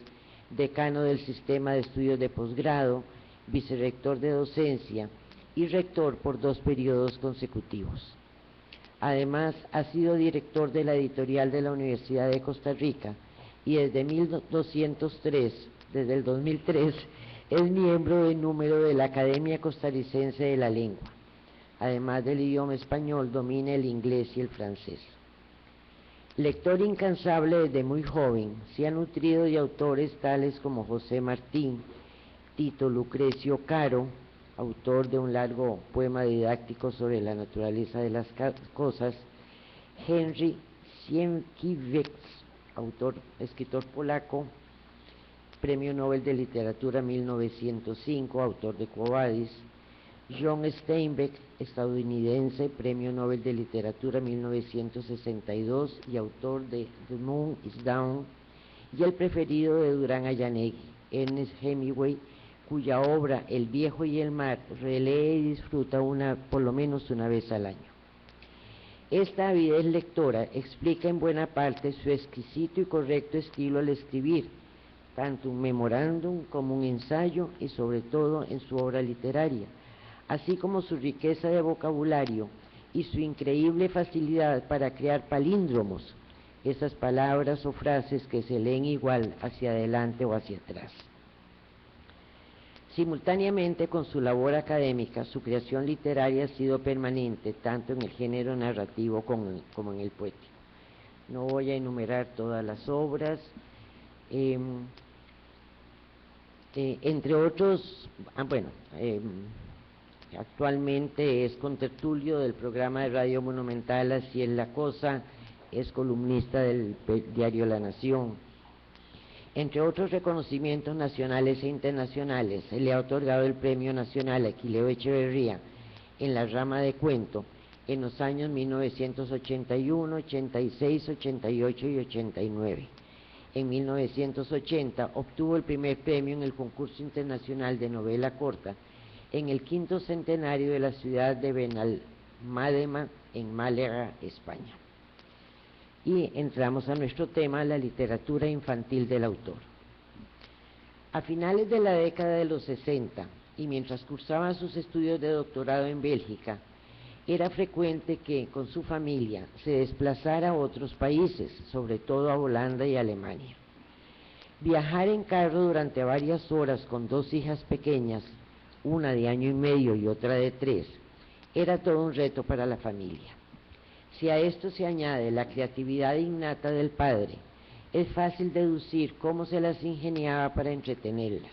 decano del Sistema de Estudios de Posgrado, vicerrector de docencia y rector por 2 periodos consecutivos. Además, ha sido director de la editorial de la Universidad de Costa Rica y desde el 2003, es miembro de número de la Academia Costarricense de la Lengua. Además del idioma español, domina el inglés y el francés. Lector incansable desde muy joven, se ha nutrido de autores tales como José Martín, Tito Lucrecio Caro, autor de un largo poema didáctico sobre la naturaleza de las cosas, Henry Sienkiewicz, escritor polaco, Premio Nobel de Literatura 1905, autor de Quo Vadis, John Steinbeck, estadounidense, Premio Nobel de Literatura 1962 y autor de The Moon is Down, y el preferido de Durán Ayanegui, Ernest Hemingway, cuya obra El viejo y el mar relee y disfruta por lo menos una vez al año. Esta avidez lectora explica en buena parte su exquisito y correcto estilo al escribir, tanto un memorándum como un ensayo y sobre todo en su obra literaria, así como su riqueza de vocabulario y su increíble facilidad para crear palíndromos, esas palabras o frases que se leen igual hacia adelante o hacia atrás. Simultáneamente con su labor académica, su creación literaria ha sido permanente, tanto en el género narrativo como en el poético. No voy a enumerar todas las obras, entre otros, actualmente es contertulio del programa de Radio Monumental Así es la Cosa, es columnista del diario La Nación. Entre otros reconocimientos nacionales e internacionales, se le ha otorgado el Premio Nacional Aquileo Echeverría en la rama de cuento en los años 1981, 86, 88 y 89. En 1980 obtuvo el primer premio en el concurso internacional de novela corta en el 5º centenario de la ciudad de Benalmádena, en Málaga, España. Y entramos a nuestro tema, la literatura infantil del autor. A finales de la década de los 60, y mientras cursaba sus estudios de doctorado en Bélgica, era frecuente que con su familia se desplazara a otros países, sobre todo a Holanda y Alemania. Viajar en carro durante varias horas con 2 hijas pequeñas, una de 1 año y medio y otra de 3, era todo un reto para la familia. Si a esto se añade la creatividad innata del padre, es fácil deducir cómo se las ingeniaba para entretenerlas,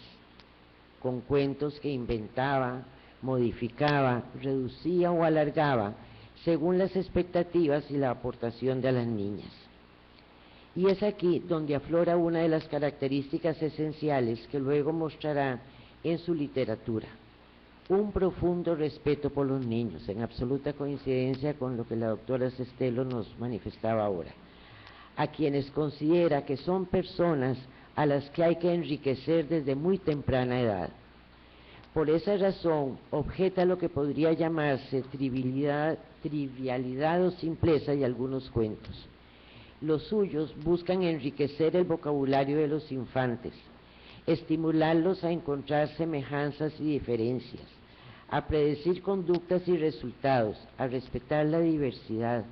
con cuentos que inventaba, modificaba, reducía o alargaba, según las expectativas y la aportación de las niñas. Y es aquí donde aflora una de las características esenciales que luego mostrará en su literatura: un profundo respeto por los niños, en absoluta coincidencia con lo que la doctora Sestelo nos manifestaba ahora, a quienes considera que son personas a las que hay que enriquecer desde muy temprana edad. Por esa razón, objeta lo que podría llamarse trivialidad o simpleza de algunos cuentos. Los suyos buscan enriquecer el vocabulario de los infantes, estimularlos a encontrar semejanzas y diferencias, a predecir conductas y resultados, a respetar la diversidad,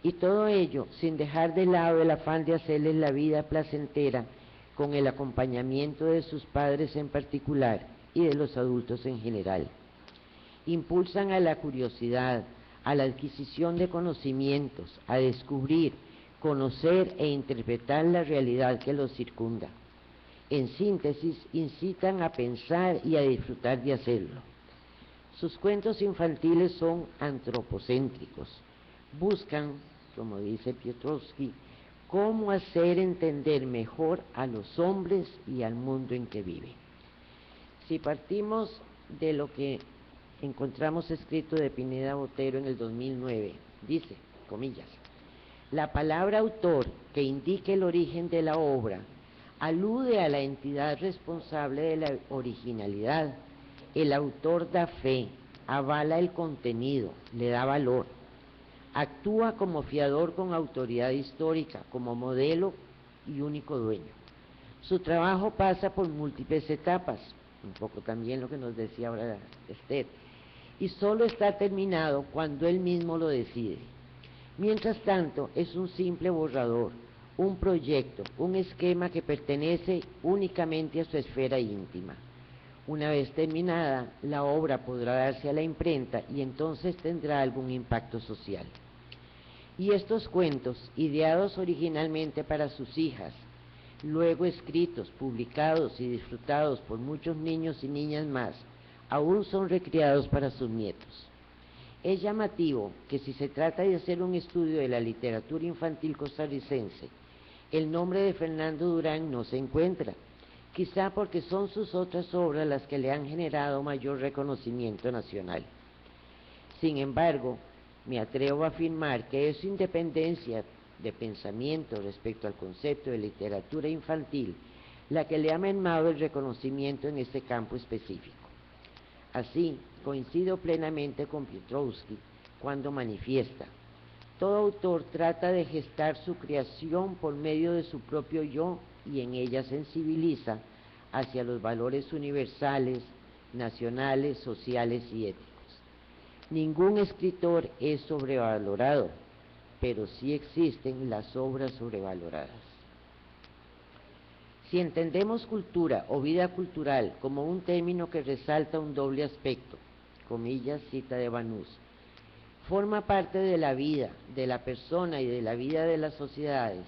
y todo ello sin dejar de lado el afán de hacerles la vida placentera con el acompañamiento de sus padres en particular y de los adultos en general. Impulsan a la curiosidad, a la adquisición de conocimientos, a descubrir, conocer e interpretar la realidad que los circunda. En síntesis, incitan a pensar y a disfrutar de hacerlo. Sus cuentos infantiles son antropocéntricos. Buscan, como dice Piotrowski, cómo hacer entender mejor a los hombres y al mundo en que viven. Si partimos de lo que encontramos escrito de Pineda Botero en el 2009, dice, comillas, la palabra autor, que indique el origen de la obra, alude a la entidad responsable de la originalidad. El autor da fe, avala el contenido, le da valor. Actúa como fiador con autoridad histórica, como modelo y único dueño. Su trabajo pasa por múltiples etapas, un poco también lo que nos decía ahora Esther, y solo está terminado cuando él mismo lo decide. Mientras tanto, es un simple borrador, un proyecto, un esquema que pertenece únicamente a su esfera íntima. Una vez terminada, la obra podrá darse a la imprenta y entonces tendrá algún impacto social. Y estos cuentos, ideados originalmente para sus hijas, luego escritos, publicados y disfrutados por muchos niños y niñas más, aún son recreados para sus nietos. Es llamativo que si se trata de hacer un estudio de la literatura infantil costarricense, el nombre de Fernando Durán no se encuentra, quizá porque son sus otras obras las que le han generado mayor reconocimiento nacional. Sin embargo, me atrevo a afirmar que es su independencia de pensamiento respecto al concepto de literatura infantil la que le ha mermado el reconocimiento en este campo específico. Así, coincido plenamente con Piotrowski cuando manifiesta: todo autor trata de gestar su creación por medio de su propio yo y en ella sensibiliza hacia los valores universales, nacionales, sociales y éticos. Ningún escritor es sobrevalorado, pero sí existen las obras sobrevaloradas. Si entendemos cultura o vida cultural como un término que resalta un doble aspecto, comillas, cita de Banús, forma parte de la vida, de la persona y de la vida de las sociedades,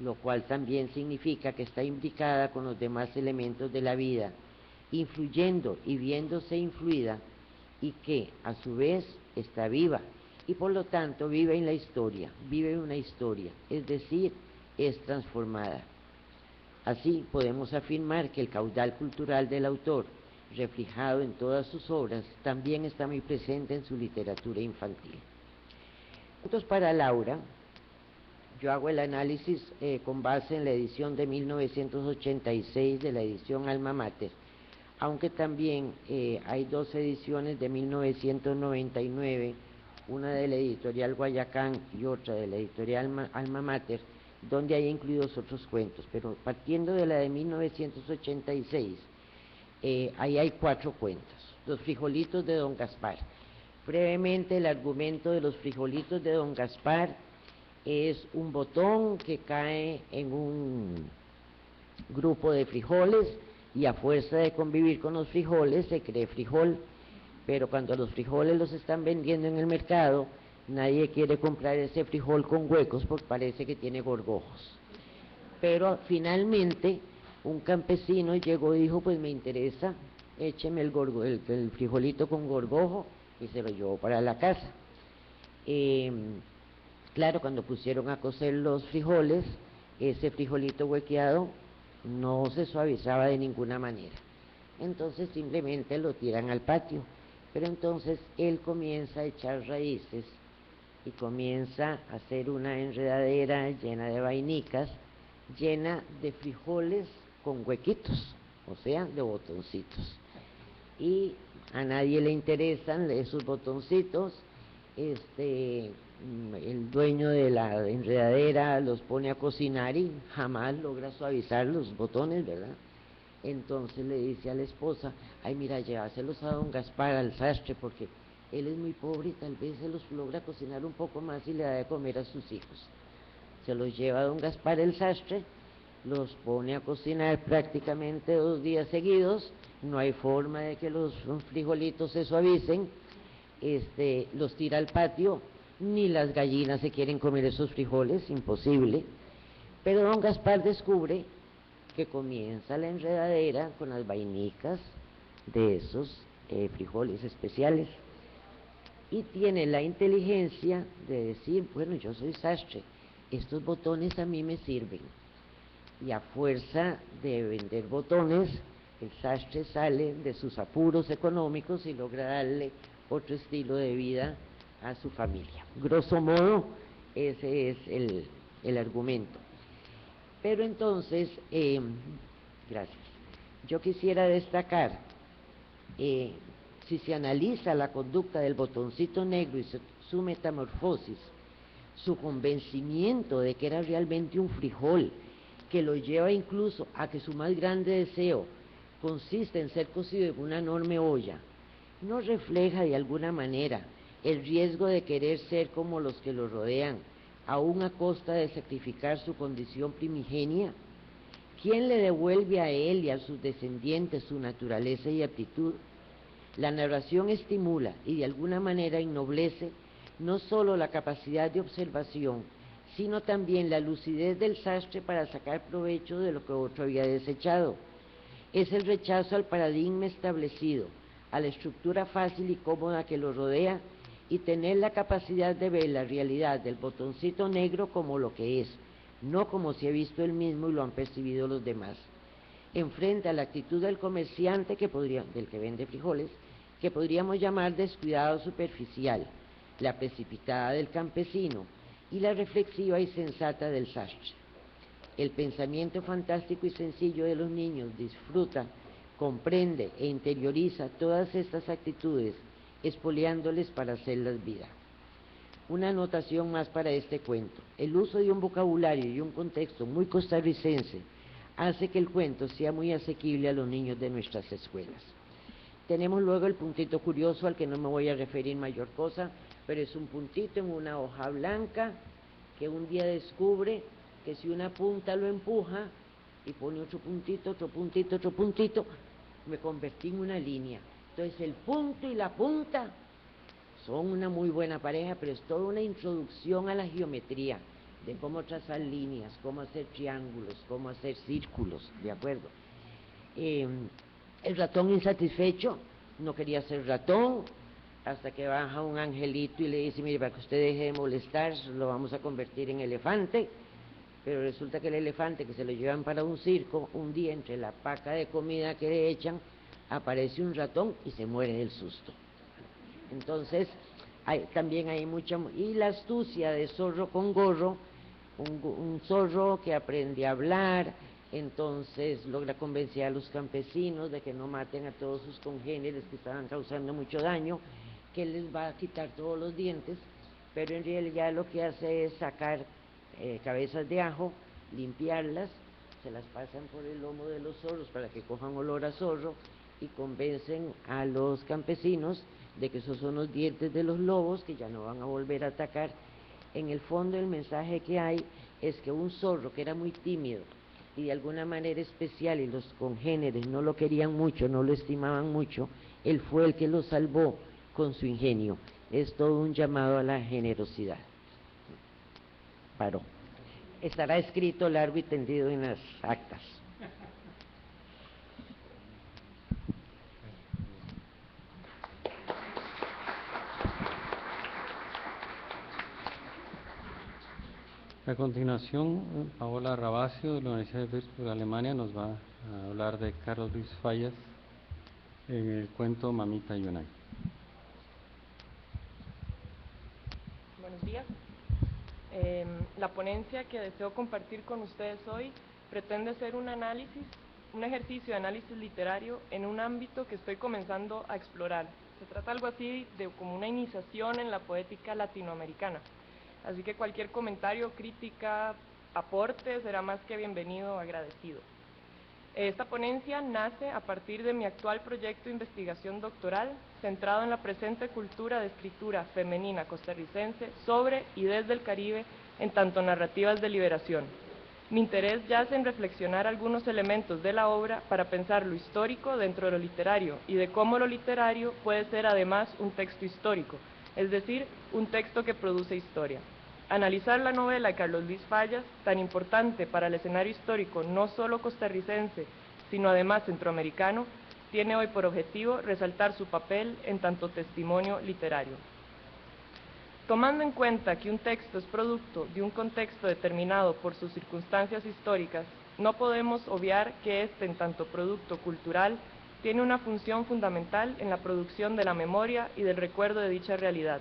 lo cual también significa que está imbricada con los demás elementos de la vida, influyendo y viéndose influida, y que, a su vez, está viva, y por lo tanto vive en la historia, vive una historia, es decir, es transformada. Así podemos afirmar que el caudal cultural del autor, reflejado en todas sus obras, también está muy presente en su literatura infantil. Cuentos para Laura, yo hago el análisis con base en la edición de 1986 de la edición Alma Mater, aunque también hay dos ediciones de 1999, una de la editorial Guayacán y otra de la editorial Alma Mater, donde hay incluidos otros cuentos, pero partiendo de la de 1986, ahí hay 4 cuentos. Los frijolitos de Don Gaspar. Brevemente, el argumento de los frijolitos de Don Gaspar es un botón que cae en un grupo de frijoles y a fuerza de convivir con los frijoles se cree frijol, pero cuando los frijoles los están vendiendo en el mercado, nadie quiere comprar ese frijol con huecos porque parece que tiene gorgojos. Pero finalmente un campesino llegó y dijo: pues me interesa, écheme el frijolito con gorgojo, y se lo llevó para la casa. Claro, cuando pusieron a cocer los frijoles, ese frijolito huequeado no se suavizaba de ninguna manera. Entonces simplemente lo tiran al patio. Pero entonces él comienza a echar raíces y comienza a hacer una enredadera llena de vainicas, llena de frijoles con huequitos, o sea, de botoncitos. Y a nadie le interesan esos botoncitos. El dueño de la enredadera los pone a cocinar y jamás logra suavizar los botones, ¿verdad? Entonces le dice a la esposa: ay, mira, llévaselos a Don Gaspar, al sastre, porque él es muy pobre y tal vez se los logra cocinar un poco más y le da de comer a sus hijos. Se los lleva a Don Gaspar el sastre, los pone a cocinar prácticamente 2 días seguidos, no hay forma de que los frijolitos se suavicen, los tira al patio, ni las gallinas se quieren comer esos frijoles, imposible. Pero Don Gaspar descubre que comienza la enredadera con las vainicas de esos frijoles especiales. Y tiene la inteligencia de decir, bueno, yo soy sastre, estos botones a mí me sirven. Y a fuerza de vender botones, el sastre sale de sus apuros económicos y logra darle otro estilo de vida a su familia. Grosso modo, ese es el argumento. Pero entonces, gracias, yo quisiera destacar, si se analiza la conducta del botoncito negro y su metamorfosis, su convencimiento de que era realmente un frijol, que lo lleva incluso a que su más grande deseo consiste en ser cocido en una enorme olla, no refleja de alguna manera el riesgo de querer ser como los que lo rodean, aún a costa de sacrificar su condición primigenia. ¿Quién le devuelve a él y a sus descendientes su naturaleza y aptitud? La narración estimula y de alguna manera ennoblece no solo la capacidad de observación, sino también la lucidez del sastre para sacar provecho de lo que otro había desechado. Es el rechazo al paradigma establecido, a la estructura fácil y cómoda que lo rodea, y tener la capacidad de ver la realidad del botoncito negro como lo que es, no como se ha visto él mismo y lo han percibido los demás. Enfrenta la actitud del comerciante del que vende frijoles, que podríamos llamar descuidado superficial, la precipitada del campesino y la reflexiva y sensata del sastre. El pensamiento fantástico y sencillo de los niños disfruta, comprende e interioriza todas estas actitudes, expoliándoles para hacerlas vida. Una anotación más para este cuento: el uso de un vocabulario y un contexto muy costarricense hace que el cuento sea muy asequible a los niños de nuestras escuelas. Tenemos luego el puntito curioso, al que no me voy a referir mayor cosa, pero es un puntito en una hoja blanca que un día descubre que si una punta lo empuja y pone otro puntito, otro puntito, otro puntito, me convertí en una línea. Entonces el punto y la punta son una muy buena pareja, pero es toda una introducción a la geometría, de cómo trazar líneas, cómo hacer triángulos, cómo hacer círculos, ¿de acuerdo? El ratón insatisfecho no quería ser ratón, hasta que baja un angelito y le dice, mire, para que usted deje de molestar, lo vamos a convertir en elefante. Pero resulta que el elefante, que se lo llevan para un circo, un día entre la paca de comida que le echan, aparece un ratón y se muere del susto. Entonces, también hay mucha... Y la astucia de zorro con gorro, un zorro que aprende a hablar, entonces logra convencer a los campesinos de que no maten a todos sus congéneres que estaban causando mucho daño, que él les va a quitar todos los dientes, pero en realidad lo que hace es sacar cabezas de ajo, limpiarlas, se las pasan por el lomo de los zorros para que cojan olor a zorro y convencen a los campesinos de que esos son los dientes de los lobos, que ya no van a volver a atacar. En el fondo el mensaje que hay es que un zorro que era muy tímido y de alguna manera especial y los congéneres no lo querían mucho, no lo estimaban mucho, él fue el que lo salvó con su ingenio. Es todo un llamado a la generosidad. Paró. Estará escrito largo y tendido en las actas. A continuación, Paola Rabacio, de la Universidad de Würzburg, Alemania, nos va a hablar de Carlos Luis Fallas en el cuento Mamita Yonay. Buenos días. La ponencia que deseo compartir con ustedes hoy pretende ser un ejercicio de análisis literario en un ámbito que estoy comenzando a explorar. Se trata algo así de como una iniciación en la poética latinoamericana. Así que cualquier comentario, crítica, aporte será más que bienvenido, agradecido. Esta ponencia nace a partir de mi actual proyecto de investigación doctoral centrado en la presente cultura de escritura femenina costarricense sobre y desde el Caribe en tanto narrativas de liberación. Mi interés yace en reflexionar algunos elementos de la obra para pensar lo histórico dentro de lo literario y de cómo lo literario puede ser además un texto histórico, es decir, un texto que produce historia. Analizar la novela de Carlos Luis Fallas, tan importante para el escenario histórico no solo costarricense, sino además centroamericano, tiene hoy por objetivo resaltar su papel en tanto testimonio literario. Tomando en cuenta que un texto es producto de un contexto determinado por sus circunstancias históricas, no podemos obviar que éste, en tanto producto cultural, tiene una función fundamental en la producción de la memoria y del recuerdo de dicha realidad.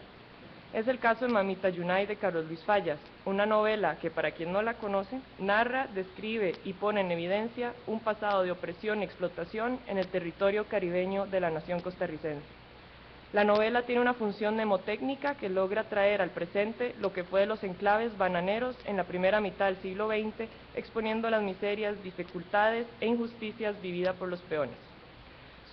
Es el caso de Mamita Yunay de Carlos Luis Fallas, una novela que, para quien no la conoce, narra, describe y pone en evidencia un pasado de opresión y explotación en el territorio caribeño de la nación costarricense. La novela tiene una función mnemotécnica que logra traer al presente lo que fue de los enclaves bananeros en la primera mitad del siglo XX, exponiendo las miserias, dificultades e injusticias vividas por los peones.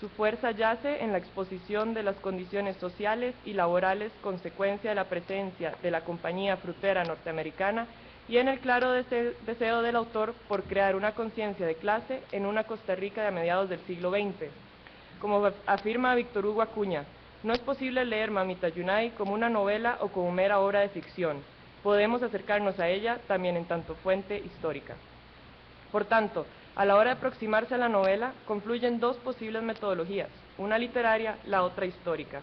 Su fuerza yace en la exposición de las condiciones sociales y laborales consecuencia de la presencia de la compañía frutera norteamericana y en el claro deseo del autor por crear una conciencia de clase en una Costa Rica de mediados del siglo XX. Como afirma Víctor Hugo Acuña, no es posible leer Mamita Yunay como una novela o como mera obra de ficción. Podemos acercarnos a ella también en tanto fuente histórica. Por tanto, a la hora de aproximarse a la novela, confluyen dos posibles metodologías, una literaria, la otra histórica.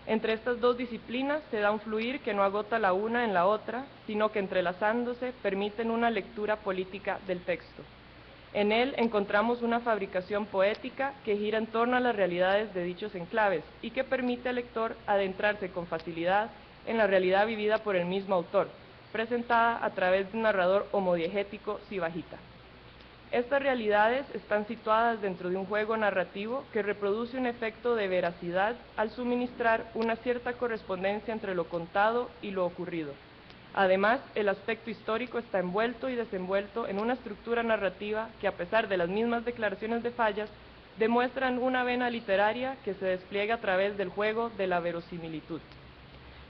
Entre estas dos disciplinas se da un fluir que no agota la una en la otra, sino que entrelazándose permiten una lectura política del texto. En él encontramos una fabricación poética que gira en torno a las realidades de dichos enclaves y que permite al lector adentrarse con facilidad en la realidad vivida por el mismo autor, presentada a través de un narrador homodiegético sibajita. Estas realidades están situadas dentro de un juego narrativo que reproduce un efecto de veracidad al suministrar una cierta correspondencia entre lo contado y lo ocurrido. Además, el aspecto histórico está envuelto y desenvuelto en una estructura narrativa que, a pesar de las mismas declaraciones de Fallas, demuestran una vena literaria que se despliega a través del juego de la verosimilitud.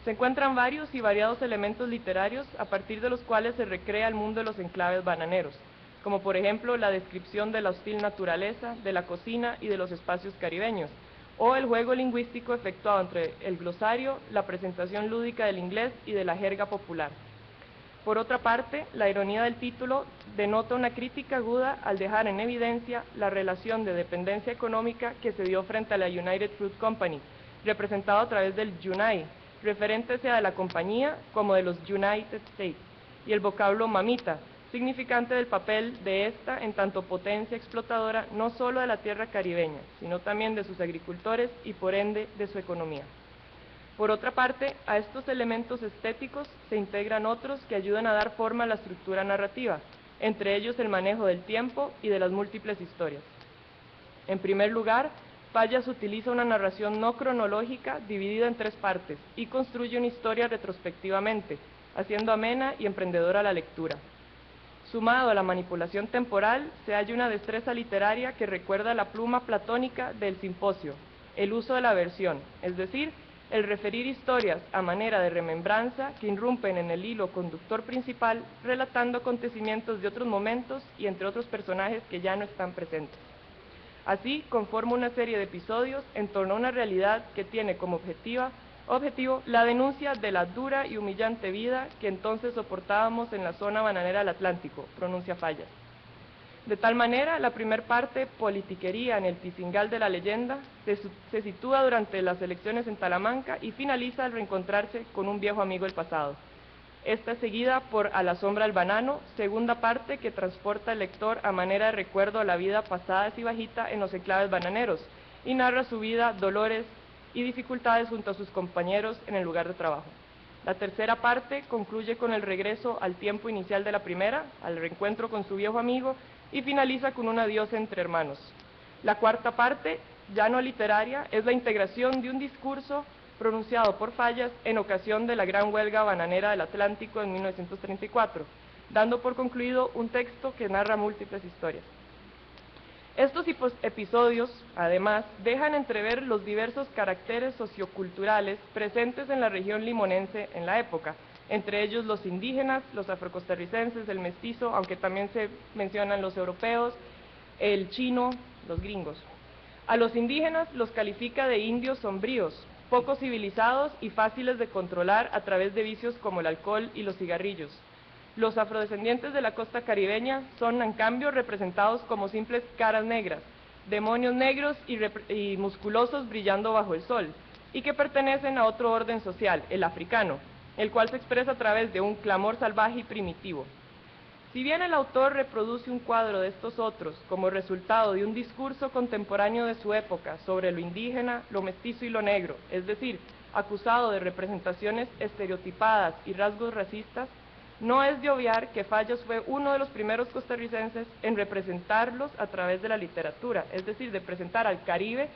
Se encuentran varios y variados elementos literarios a partir de los cuales se recrea el mundo de los enclaves bananeros, como por ejemplo la descripción de la hostil naturaleza, de la cocina y de los espacios caribeños, o el juego lingüístico efectuado entre el glosario, la presentación lúdica del inglés y de la jerga popular. Por otra parte, la ironía del título denota una crítica aguda al dejar en evidencia la relación de dependencia económica que se dio frente a la United Fruit Company, representado a través del Yunay, referente sea de la compañía como de los United States, y el vocablo mamita, significante del papel de esta en tanto potencia explotadora no solo de la tierra caribeña, sino también de sus agricultores y por ende de su economía. Por otra parte, a estos elementos estéticos se integran otros que ayudan a dar forma a la estructura narrativa, entre ellos el manejo del tiempo y de las múltiples historias. En primer lugar, Fallas utiliza una narración no cronológica dividida en tres partes y construye una historia retrospectivamente, haciendo amena y emprendedora la lectura. Sumado a la manipulación temporal, se halla una destreza literaria que recuerda la pluma platónica del simposio, el uso de la versión, es decir, el referir historias a manera de remembranza que irrumpen en el hilo conductor principal, relatando acontecimientos de otros momentos y entre otros personajes que ya no están presentes. Así, conforma una serie de episodios en torno a una realidad que tiene como objetivo la denuncia de la dura y humillante vida que entonces soportábamos en la zona bananera del Atlántico, pronuncia Fallas. De tal manera, la primer parte, politiquería en el Tizingal de la leyenda, se sitúa durante las elecciones en Talamanca y finaliza al reencontrarse con un viejo amigo del pasado. Esta es seguida por A la sombra del banano, segunda parte que transporta al lector a manera de recuerdo a la vida pasada de Sibajita en los enclaves bananeros y narra su vida, dolores y dificultades junto a sus compañeros en el lugar de trabajo. La tercera parte concluye con el regreso al tiempo inicial de la primera, al reencuentro con su viejo amigo, y finaliza con un adiós entre hermanos. La cuarta parte, ya no literaria, es la integración de un discurso pronunciado por Fallas en ocasión de la gran huelga bananera del Atlántico en 1934, dando por concluido un texto que narra múltiples historias. Estos episodios, además, dejan entrever los diversos caracteres socioculturales presentes en la región limonense en la época, entre ellos los indígenas, los afrocostarricenses, el mestizo, aunque también se mencionan los europeos, el chino, los gringos. A los indígenas los califica de indios sombríos, poco civilizados y fáciles de controlar a través de vicios como el alcohol y los cigarrillos. Los afrodescendientes de la costa caribeña son, en cambio, representados como simples caras negras, demonios negros y musculosos brillando bajo el sol, y que pertenecen a otro orden social, el africano, el cual se expresa a través de un clamor salvaje y primitivo. Si bien el autor reproduce un cuadro de estos otros como resultado de un discurso contemporáneo de su época sobre lo indígena, lo mestizo y lo negro, es decir, acusado de representaciones estereotipadas y rasgos racistas, no es de obviar que Fallas fue uno de los primeros costarricenses en representarlos a través de la literatura, es decir, de presentar al Caribe,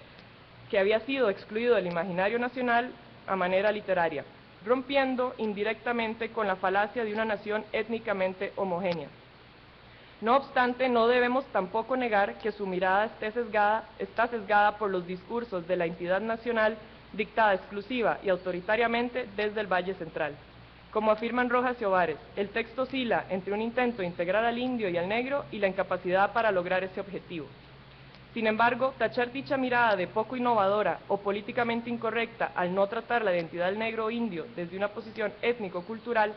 que había sido excluido del imaginario nacional, a manera literaria, rompiendo indirectamente con la falacia de una nación étnicamente homogénea. No obstante, no debemos tampoco negar que su mirada está sesgada por los discursos de la entidad nacional dictada exclusiva y autoritariamente desde el Valle Central. Como afirman Rojas y Ovares, el texto oscila entre un intento de integrar al indio y al negro y la incapacidad para lograr ese objetivo. Sin embargo, tachar dicha mirada de poco innovadora o políticamente incorrecta al no tratar la identidad del negro o indio desde una posición étnico-cultural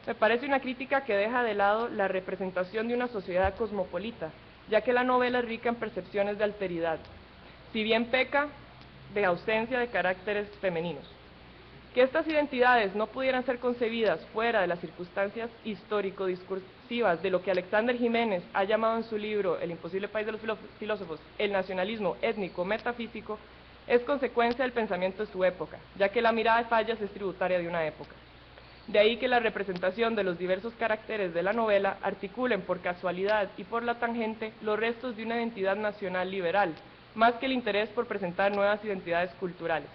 me parece una crítica que deja de lado la representación de una sociedad cosmopolita, ya que la novela es rica en percepciones de alteridad, si bien peca de ausencia de caracteres femeninos. Que estas identidades no pudieran ser concebidas fuera de las circunstancias histórico-discursivas de lo que Alexander Jiménez ha llamado en su libro El imposible país de los filósofos, el nacionalismo étnico-metafísico, es consecuencia del pensamiento de su época, ya que la mirada de Fallas es tributaria de una época. De ahí que la representación de los diversos caracteres de la novela articulen por casualidad y por la tangente los restos de una identidad nacional liberal, más que el interés por presentar nuevas identidades culturales.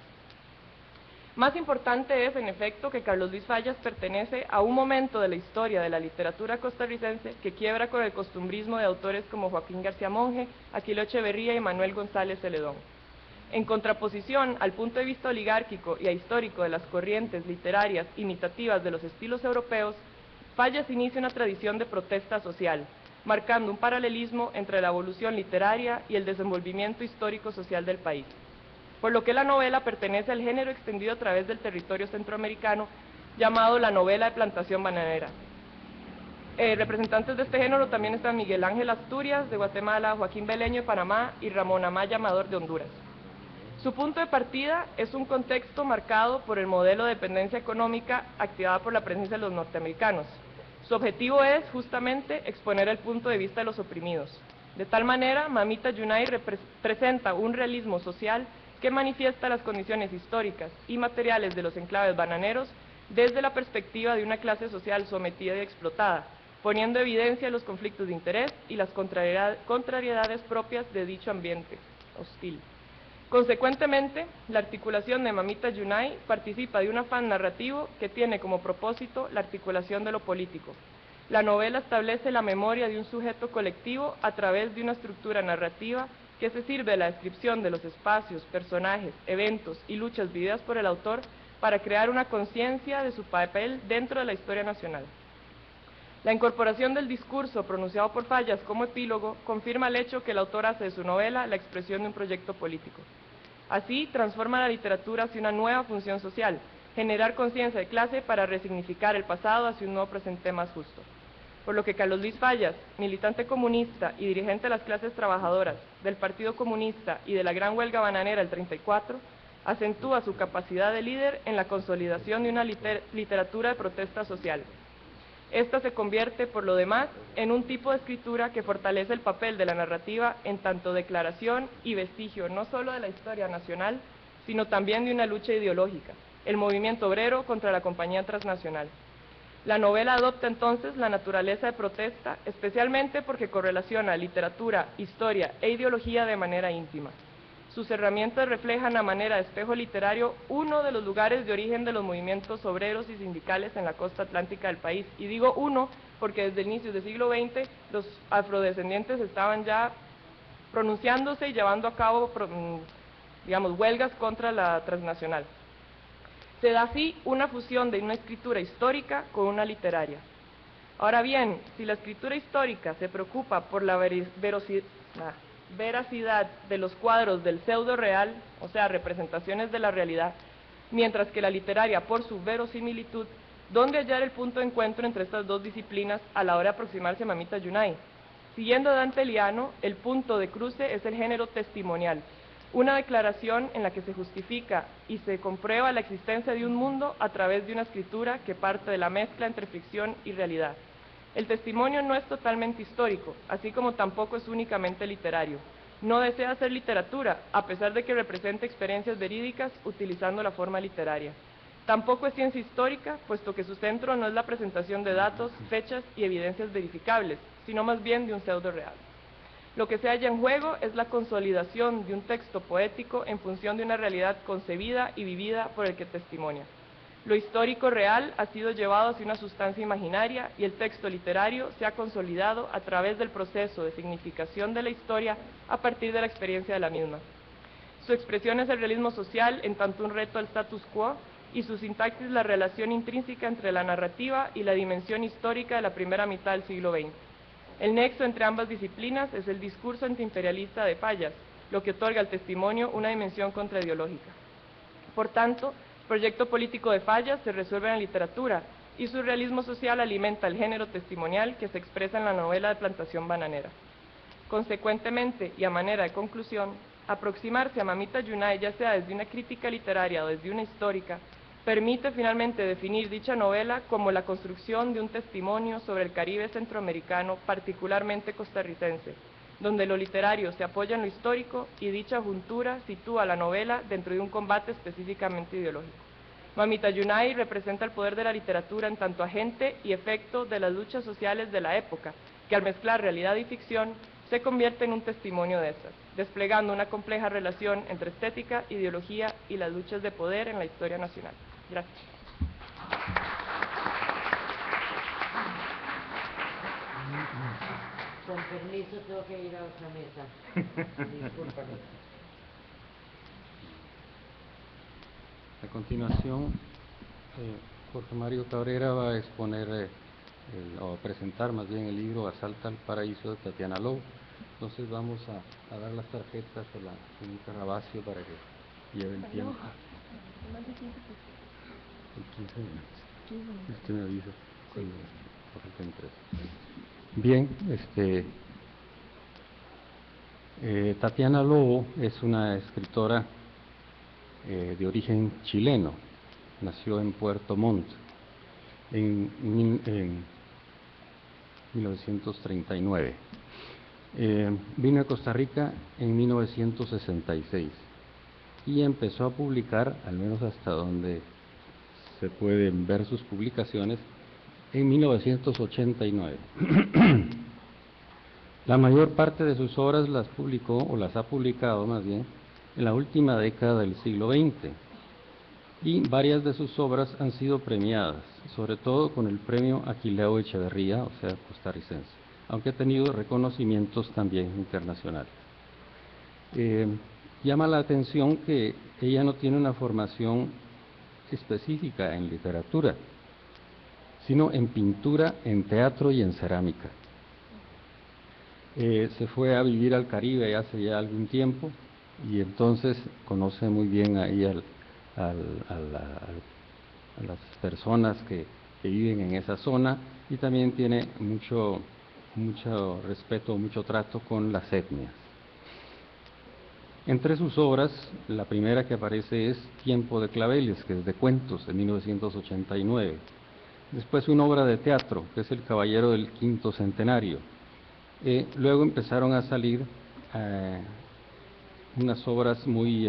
Más importante es, en efecto, que Carlos Luis Fallas pertenece a un momento de la historia de la literatura costarricense que quiebra con el costumbrismo de autores como Joaquín García Monge, Aquileo Echeverría y Manuel González Celedón. En contraposición al punto de vista oligárquico y ahistórico de las corrientes literarias imitativas de los estilos europeos, Fallas inicia una tradición de protesta social, marcando un paralelismo entre la evolución literaria y el desenvolvimiento histórico-social del país, por lo que la novela pertenece al género extendido a través del territorio centroamericano llamado la novela de plantación bananera. Representantes de este género también están Miguel Ángel Asturias de Guatemala, Joaquín Beleño de Panamá y Ramón Amaya Amador de Honduras. Su punto de partida es un contexto marcado por el modelo de dependencia económica activada por la presencia de los norteamericanos. Su objetivo es justamente exponer el punto de vista de los oprimidos. De tal manera, Mamita Yunay presenta un realismo social que manifiesta las condiciones históricas y materiales de los enclaves bananeros desde la perspectiva de una clase social sometida y explotada, poniendo evidencia los conflictos de interés y las contrariedades propias de dicho ambiente hostil. Consecuentemente, la articulación de Mamita Yunay participa de un afán narrativo que tiene como propósito la articulación de lo político. La novela establece la memoria de un sujeto colectivo a través de una estructura narrativa que se sirve de la descripción de los espacios, personajes, eventos y luchas vividas por el autor para crear una conciencia de su papel dentro de la historia nacional. La incorporación del discurso pronunciado por Fallas como epílogo confirma el hecho que el autor hace de su novela la expresión de un proyecto político. Así, transforma la literatura hacia una nueva función social, generar conciencia de clase para resignificar el pasado hacia un nuevo presente más justo. Por lo que Carlos Luis Fallas, militante comunista y dirigente de las clases trabajadoras, del Partido Comunista y de la Gran Huelga Bananera del 34, acentúa su capacidad de líder en la consolidación de una literatura de protesta social. Esta se convierte, por lo demás, en un tipo de escritura que fortalece el papel de la narrativa en tanto declaración y vestigio no solo de la historia nacional, sino también de una lucha ideológica, el movimiento obrero contra la compañía transnacional. La novela adopta entonces la naturaleza de protesta, especialmente porque correlaciona literatura, historia e ideología de manera íntima. Sus herramientas reflejan a manera de espejo literario uno de los lugares de origen de los movimientos obreros y sindicales en la costa atlántica del país. Y digo uno porque desde el inicio del siglo XX los afrodescendientes estaban ya pronunciándose y llevando a cabo, huelgas contra la transnacional. Se da así una fusión de una escritura histórica con una literaria. Ahora bien, si la escritura histórica se preocupa por la veracidad de los cuadros del pseudo real, o sea, representaciones de la realidad, mientras que la literaria por su verosimilitud. ¿Dónde hallar el punto de encuentro entre estas dos disciplinas a la hora de aproximarse a Mamita Yunay? Siguiendo a Dante Liano, el punto de cruce es el género testimonial, una declaración en la que se justifica y se comprueba la existencia de un mundo a través de una escritura que parte de la mezcla entre ficción y realidad. El testimonio no es totalmente histórico, así como tampoco es únicamente literario. No desea ser literatura, a pesar de que representa experiencias verídicas utilizando la forma literaria. Tampoco es ciencia histórica, puesto que su centro no es la presentación de datos, fechas y evidencias verificables, sino más bien de un pseudo real. Lo que se halla en juego es la consolidación de un texto poético en función de una realidad concebida y vivida por el que testimonia. Lo histórico real ha sido llevado hacia una sustancia imaginaria y el texto literario se ha consolidado a través del proceso de significación de la historia a partir de la experiencia de la misma. Su expresión es el realismo social, en tanto un reto al status quo, y su sintaxis la relación intrínseca entre la narrativa y la dimensión histórica de la primera mitad del siglo XX. El nexo entre ambas disciplinas es el discurso antiimperialista de Fallas, lo que otorga al testimonio una dimensión contraideológica. Por tanto, el proyecto político de Fallas se resuelve en la literatura, y su realismo social alimenta el género testimonial que se expresa en la novela de Plantación Bananera. Consecuentemente, y a manera de conclusión, aproximarse a Mamita Yunay, ya sea desde una crítica literaria o desde una histórica, permite finalmente definir dicha novela como la construcción de un testimonio sobre el Caribe centroamericano, particularmente costarricense, donde lo literario se apoya en lo histórico y dicha juntura sitúa la novela dentro de un combate específicamente ideológico. Mamita Yunay representa el poder de la literatura en tanto agente y efecto de las luchas sociales de la época, que al mezclar realidad y ficción se convierte en un testimonio de estas, desplegando una compleja relación entre estética, ideología y las luchas de poder en la historia nacional. Gracias. Con permiso, tengo que ir a otra mesa. Discúlpame. A continuación, Jorge Mario Cabrera va a exponer, o a presentar más bien el libro Asalta al Paraíso de Tatiana Lobo. Entonces vamos a dar las tarjetas a la señorita Rabacio para que lleve el tiempo. En 15 minutos. Usted me avisa cuando falten 3. Bien, Tatiana Lobo es una escritora de origen chileno. Nació en Puerto Montt en 1939. Vino a Costa Rica en 1966 y empezó a publicar, al menos hasta donde se pueden ver sus publicaciones, en 1989. La mayor parte de sus obras las publicó, o las ha publicado más bien, en la última década del siglo XX, y varias de sus obras han sido premiadas, sobre todo con el premio Aquileo Echeverría, o sea, costarricense, aunque ha tenido reconocimientos también internacionales. Llama la atención que ella no tiene una formación específica en literatura, sino en pintura, en teatro y en cerámica. Se fue a vivir al Caribe hace ya algún tiempo y entonces conoce muy bien ahí a las personas que viven en esa zona, y también tiene mucho respeto, mucho trato con las etnias. Entre sus obras, la primera que aparece es Tiempo de Claveles, que es de cuentos, de 1989. Después una obra de teatro, que es El Caballero del Quinto Centenario. Luego empezaron a salir unas obras muy,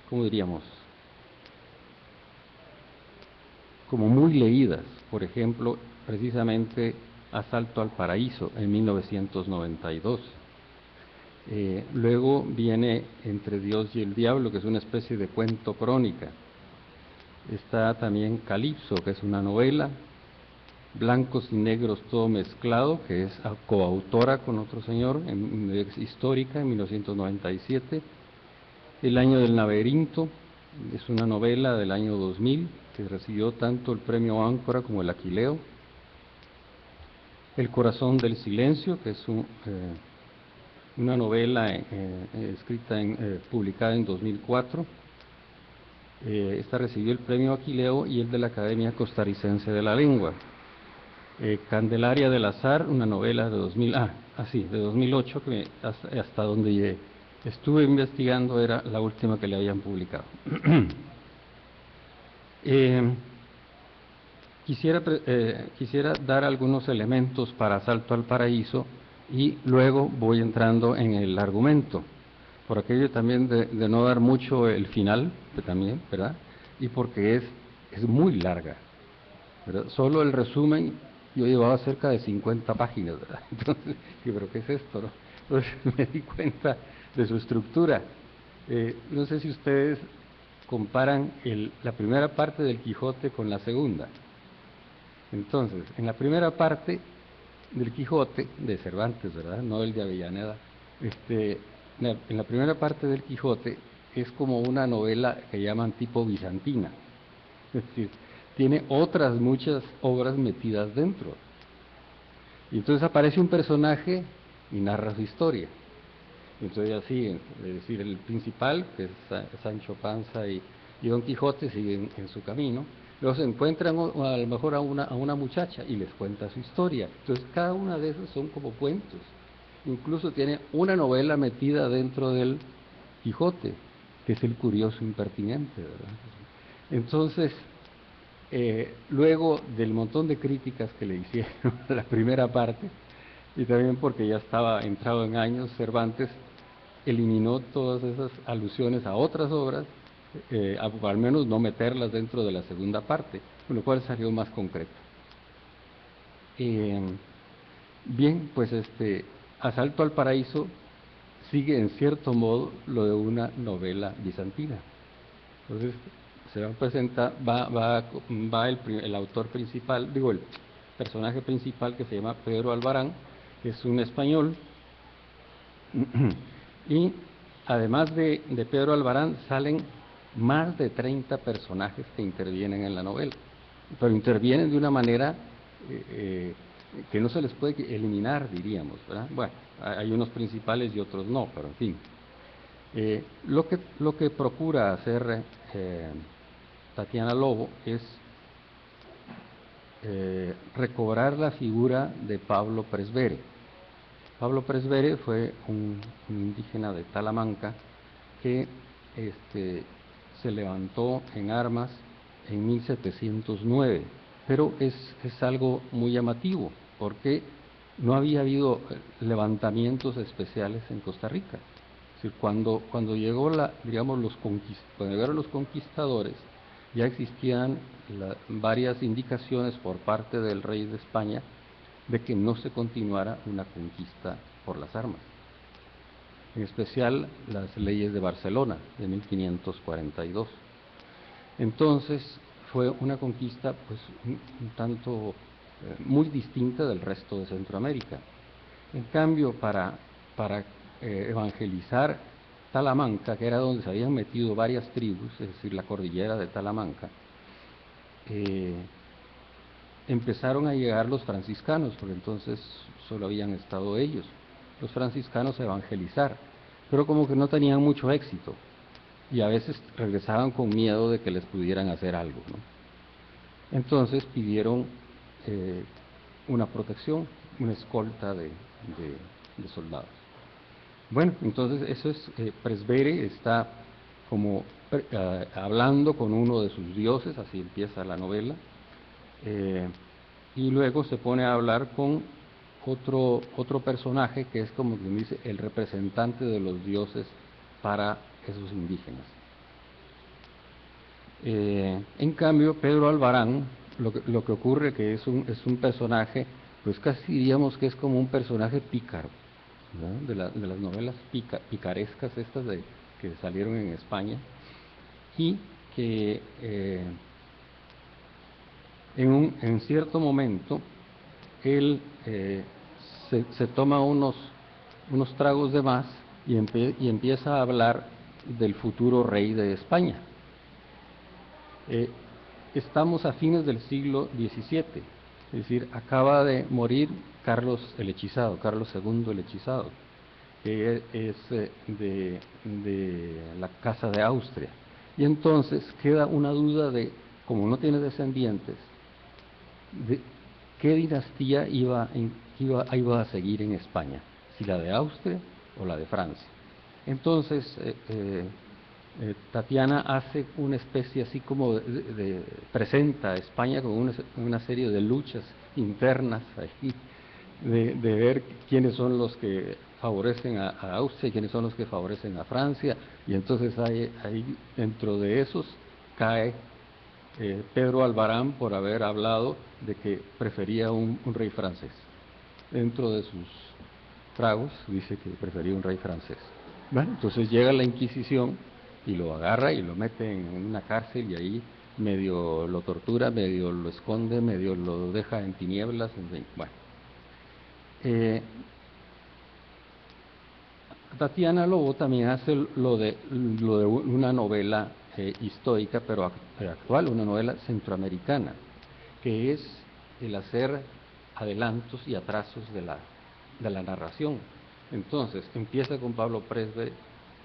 ¿cómo diríamos?, como muy leídas. Por ejemplo, precisamente Asalto al Paraíso, en 1992. Luego viene Entre Dios y el Diablo, que es una especie de cuento crónica. Está también Calipso, que es una novela. Blancos y Negros todo mezclado, que es coautora con otro señor, histórica, en 1997. El Año del Laberinto, es una novela del año 2000, que recibió tanto el premio Áncora como el Aquileo. El Corazón del Silencio, que es una novela escrita publicada en 2004. Esta recibió el premio Aquileo y el de la Academia Costarricense de la Lengua. Candelaria del Azar, una novela de 2008, que hasta donde estuve investigando era la última que le habían publicado. Quisiera dar algunos elementos para Salto al Paraíso y luego voy entrando en el argumento, por aquello también de no dar mucho el final, también, ¿verdad? Y porque es muy larga, ¿verdad? Solo el resumen yo llevaba cerca de 50 páginas, ¿verdad? Entonces, ¿pero qué es esto, no? Entonces me di cuenta de su estructura. No sé si ustedes comparan la primera parte del Quijote con la segunda. Entonces, en la primera parte del Quijote, de Cervantes, ¿verdad? No el de Avellaneda, en la primera parte del Quijote es como una novela que llaman tipo bizantina, es decir, tiene otras muchas obras metidas dentro. Y entonces aparece un personaje y narra su historia. Entonces así, es decir, el principal, que es Sancho Panza y Don Quijote, siguen en su camino. Luego se encuentran a lo mejor a una muchacha y les cuenta su historia. Entonces cada una de esas son como cuentos. Incluso tiene una novela metida dentro del Quijote, que es el curioso impertinente, ¿verdad? Entonces, luego del montón de críticas que le hicieron a la primera parte, y también porque ya estaba entrado en años, Cervantes eliminó todas esas alusiones a otras obras, al menos no meterlas dentro de la segunda parte, con lo cual salió más concreto. Bien, pues Asalto al Paraíso sigue en cierto modo lo de una novela bizantina. Entonces, se va a presentar, va el autor principal, digo, el personaje principal, que se llama Pedro Albarán, que es un español, y además de Pedro Albarán salen más de 30 personajes que intervienen en la novela, pero intervienen de una manera que no se les puede eliminar, diríamos, ¿verdad? Bueno, hay unos principales y otros no, pero en fin. Lo que procura hacer Tatiana Lobo es recobrar la figura de Pablo Presbere. Pablo Presbere fue un indígena de Talamanca que se levantó en armas en 1709, pero es algo muy llamativo porque no había habido levantamientos especiales en Costa Rica. Es decir, cuando llegó cuando llegaron los conquistadores, ya existían varias indicaciones por parte del rey de España de que no se continuara una conquista por las armas, en especial las leyes de Barcelona de 1542. Entonces fue una conquista pues un tanto muy distinta del resto de Centroamérica. En cambio, para evangelizar Talamanca, que era donde se habían metido varias tribus, es decir, la cordillera de Talamanca, empezaron a llegar los franciscanos, porque entonces solo habían estado ellos, los franciscanos, a evangelizar, pero como que no tenían mucho éxito, y a veces regresaban con miedo de que les pudieran hacer algo, ¿no? Entonces pidieron una protección, una escolta de soldados. Bueno, entonces eso es, Presbere está como hablando con uno de sus dioses, así empieza la novela, y luego se pone a hablar con otro personaje que es, como quien dice, el representante de los dioses para esos indígenas. En cambio, Pedro Albarán, lo que ocurre que es un personaje, pues casi diríamos que es como un personaje pícaro, ¿verdad? De las novelas picarescas estas que salieron en España, y que en cierto momento él se toma unos tragos de más y empieza a hablar del futuro rey de España. Estamos a fines del siglo XVII, es decir, acaba de morir Carlos el Hechizado, Carlos II el Hechizado, que es de la Casa de Austria. Y entonces queda una duda de, como no tiene descendientes, de qué dinastía iba a seguir en España, si la de Austria o la de Francia. Entonces, Tatiana hace una especie así como presenta a España como una serie de luchas internas ahí, de ver quiénes son los que favorecen a Austria y quiénes son los que favorecen a Francia, y entonces ahí dentro de esos cae Pedro Albarán por haber hablado de que prefería un rey francés. Dentro de sus tragos dice que prefería un rey francés. Bueno, entonces llega la Inquisición y lo agarra y lo mete en una cárcel, y ahí medio lo tortura, medio lo esconde, medio lo deja en tinieblas, en fin. Bueno. Tatiana Lobo también hace lo de una novela histórica, pero actual, una novela centroamericana, que es el hacer adelantos y atrasos de la narración. Entonces, empieza con Pablo Presbe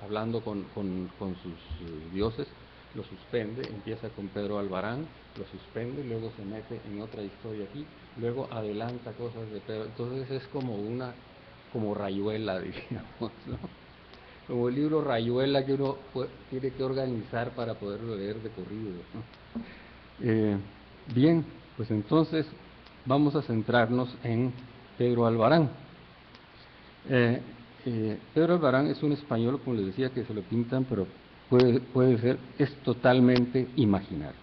hablando con sus dioses, lo suspende, empieza con Pedro Albarán, lo suspende, luego se mete en otra historia aquí, luego adelanta cosas de Pedro. Entonces es como Rayuela, diríamos, ¿no? Como el libro Rayuela que uno tiene que organizar para poderlo leer de corrido, ¿no? Bien, pues entonces vamos a centrarnos en Pedro Albarán. Pedro Albarán es un español, como les decía, que se lo pintan, pero es totalmente imaginario.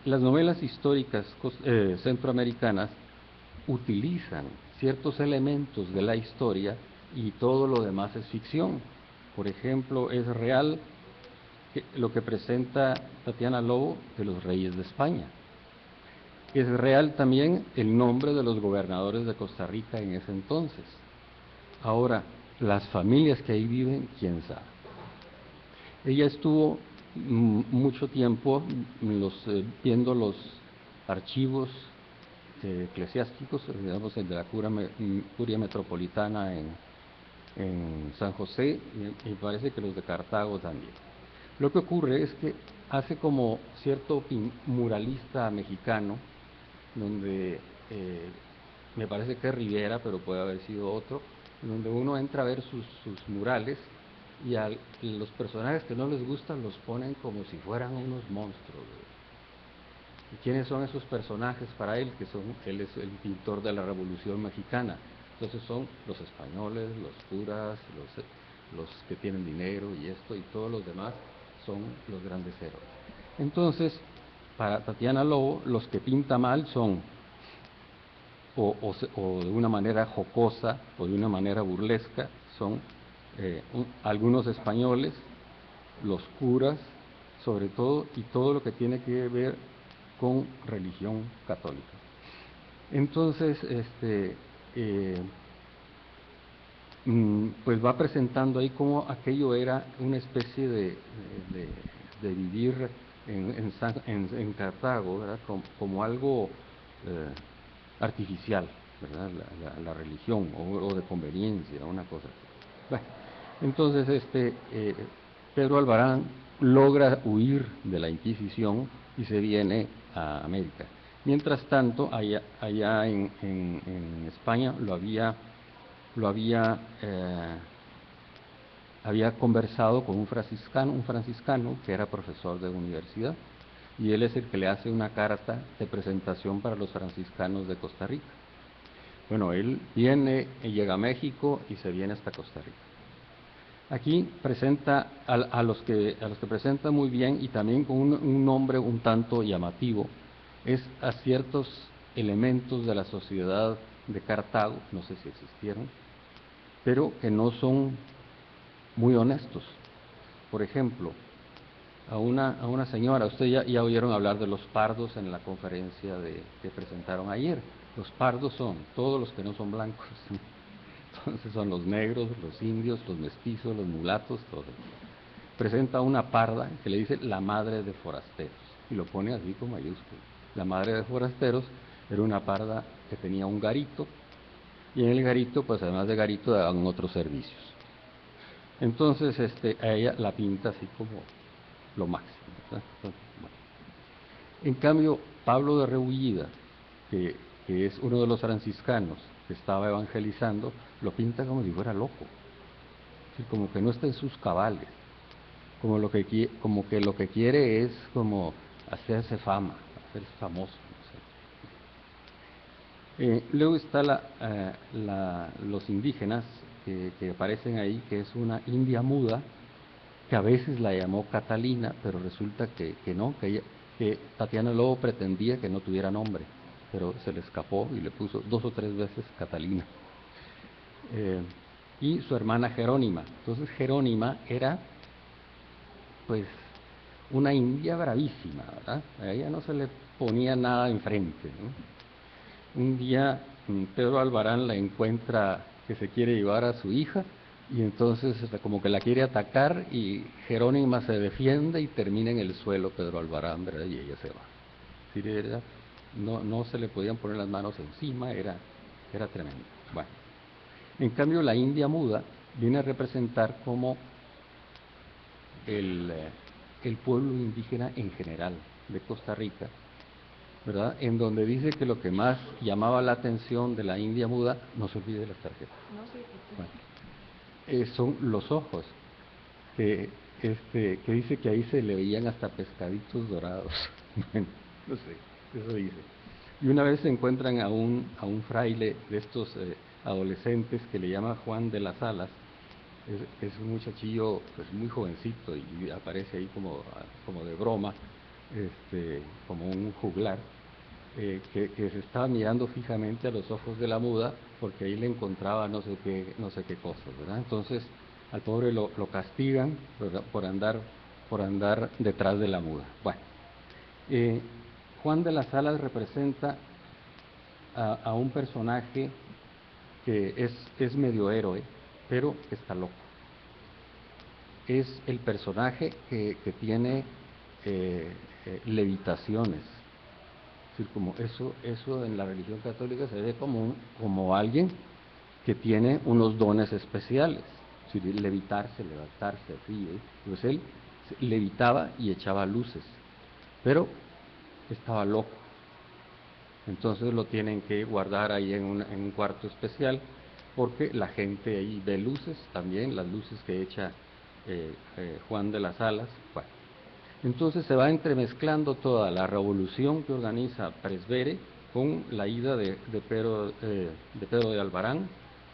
Las novelas históricas centroamericanas utilizan ciertos elementos de la historia y todo lo demás es ficción. Por ejemplo, es real lo que presenta Tatiana Lobo de los reyes de España. Es real también el nombre de los gobernadores de Costa Rica en ese entonces. Ahora, las familias que ahí viven, quién sabe. Ella estuvo mucho tiempo viendo los archivos eclesiásticos, digamos, el de la curia metropolitana en San José, y parece que los de Cartago también. Lo que ocurre es que hace como cierto muralista mexicano, donde me parece que es Rivera, pero puede haber sido otro, donde uno entra a ver sus murales, y los personajes que no les gustan los ponen como si fueran unos monstruos. ¿Y quiénes son esos personajes para él? Él es el pintor de la Revolución Mexicana. Entonces son los españoles, los curas, los que tienen dinero y esto, y todos los demás son los grandes héroes. Entonces, para Tatiana Lobo, los que pinta mal son o de una manera jocosa o de una manera burlesca, son algunos españoles, los curas, sobre todo, y todo lo que tiene que ver con religión católica. Entonces, pues va presentando ahí cómo aquello era una especie de vivir en Cartago, ¿verdad? Como algo artificial, ¿verdad? La religión, o de conveniencia, una cosa así. Bueno, entonces Pedro Albarán logra huir de la Inquisición y se viene a América. Mientras tanto, allá en España había conversado con un franciscano que era profesor de universidad, y él es el que le hace una carta de presentación para los franciscanos de Costa Rica. Bueno, él llega a México y se viene hasta Costa Rica. Aquí presenta a los que presenta muy bien, y también con un nombre un tanto llamativo, es a ciertos elementos de la sociedad de Cartago, no sé si existieron, pero que no son muy honestos. Por ejemplo, a una señora, ustedes ya oyeron hablar de los pardos en la conferencia que presentaron ayer. Los pardos son todos los que no son blancos. Entonces son los negros, los indios, los mestizos, los mulatos, todo. Presenta una parda que le dice la madre de forasteros, y lo pone así con mayúsculas. La madre de forasteros era una parda que tenía un garito, y en el garito, pues además de garito, daban otros servicios. Entonces a ella la pinta así lo máximo, ¿verdad? Entonces, bueno. En cambio, Pablo de Rebullida, que es uno de los franciscanos que estaba evangelizando, lo pinta como si fuera loco, ¿sí? Como que no está en sus cabales, como que lo que quiere es como hacerse fama, hacerse famoso. No sé. Luego está los indígenas que aparecen ahí, que es una india muda, que a veces la llamó Catalina, pero resulta que no, que Tatiana Lobo pretendía que no tuviera nombre, pero se le escapó y le puso 2 o 3 veces Catalina. Y su hermana Jerónima. Entonces Jerónima era, pues, una india bravísima, ¿verdad? A ella no se le ponía nada enfrente, ¿no? Un día Pedro Albarán la encuentra que se quiere llevar a su hija, y entonces como que la quiere atacar, y Jerónima se defiende y termina en el suelo Pedro Albarán, ¿verdad? Y ella se va. Sí, no se le podían poner las manos encima, era tremendo. Bueno, en cambio la india muda viene a representar como el pueblo indígena en general de Costa Rica, ¿verdad? En donde dice que lo que más llamaba la atención de la india muda, no se olvide de las tarjetas. No, sí, Bueno, son los ojos, que dice que ahí se le veían hasta pescaditos dorados. Bueno, no sé, eso dice. Y una vez se encuentran a un fraile de estos adolescentes que le llama Juan de las Alas. Es un muchachillo, pues, muy jovencito, y aparece ahí como de broma, como un juglar, que se estaba mirando fijamente a los ojos de la muda, porque ahí le encontraba no sé qué cosas, ¿verdad? Entonces al pobre lo castigan, ¿verdad? por andar detrás de la muda. Bueno, Juan de las Alas representa a un personaje que es medio héroe, pero está loco. Es el personaje que tiene levitaciones. Es decir, como eso en la religión católica se ve como alguien que tiene unos dones especiales. Es decir, levitarse, levantarse, así. Pues él levitaba y echaba luces, pero estaba loco. Entonces lo tienen que guardar ahí en un cuarto especial, porque la gente ahí ve luces también, las luces que echa Juan de las Alas. Bueno, entonces se va entremezclando toda la revolución que organiza Presbere con la ida de Pedro de Albarán,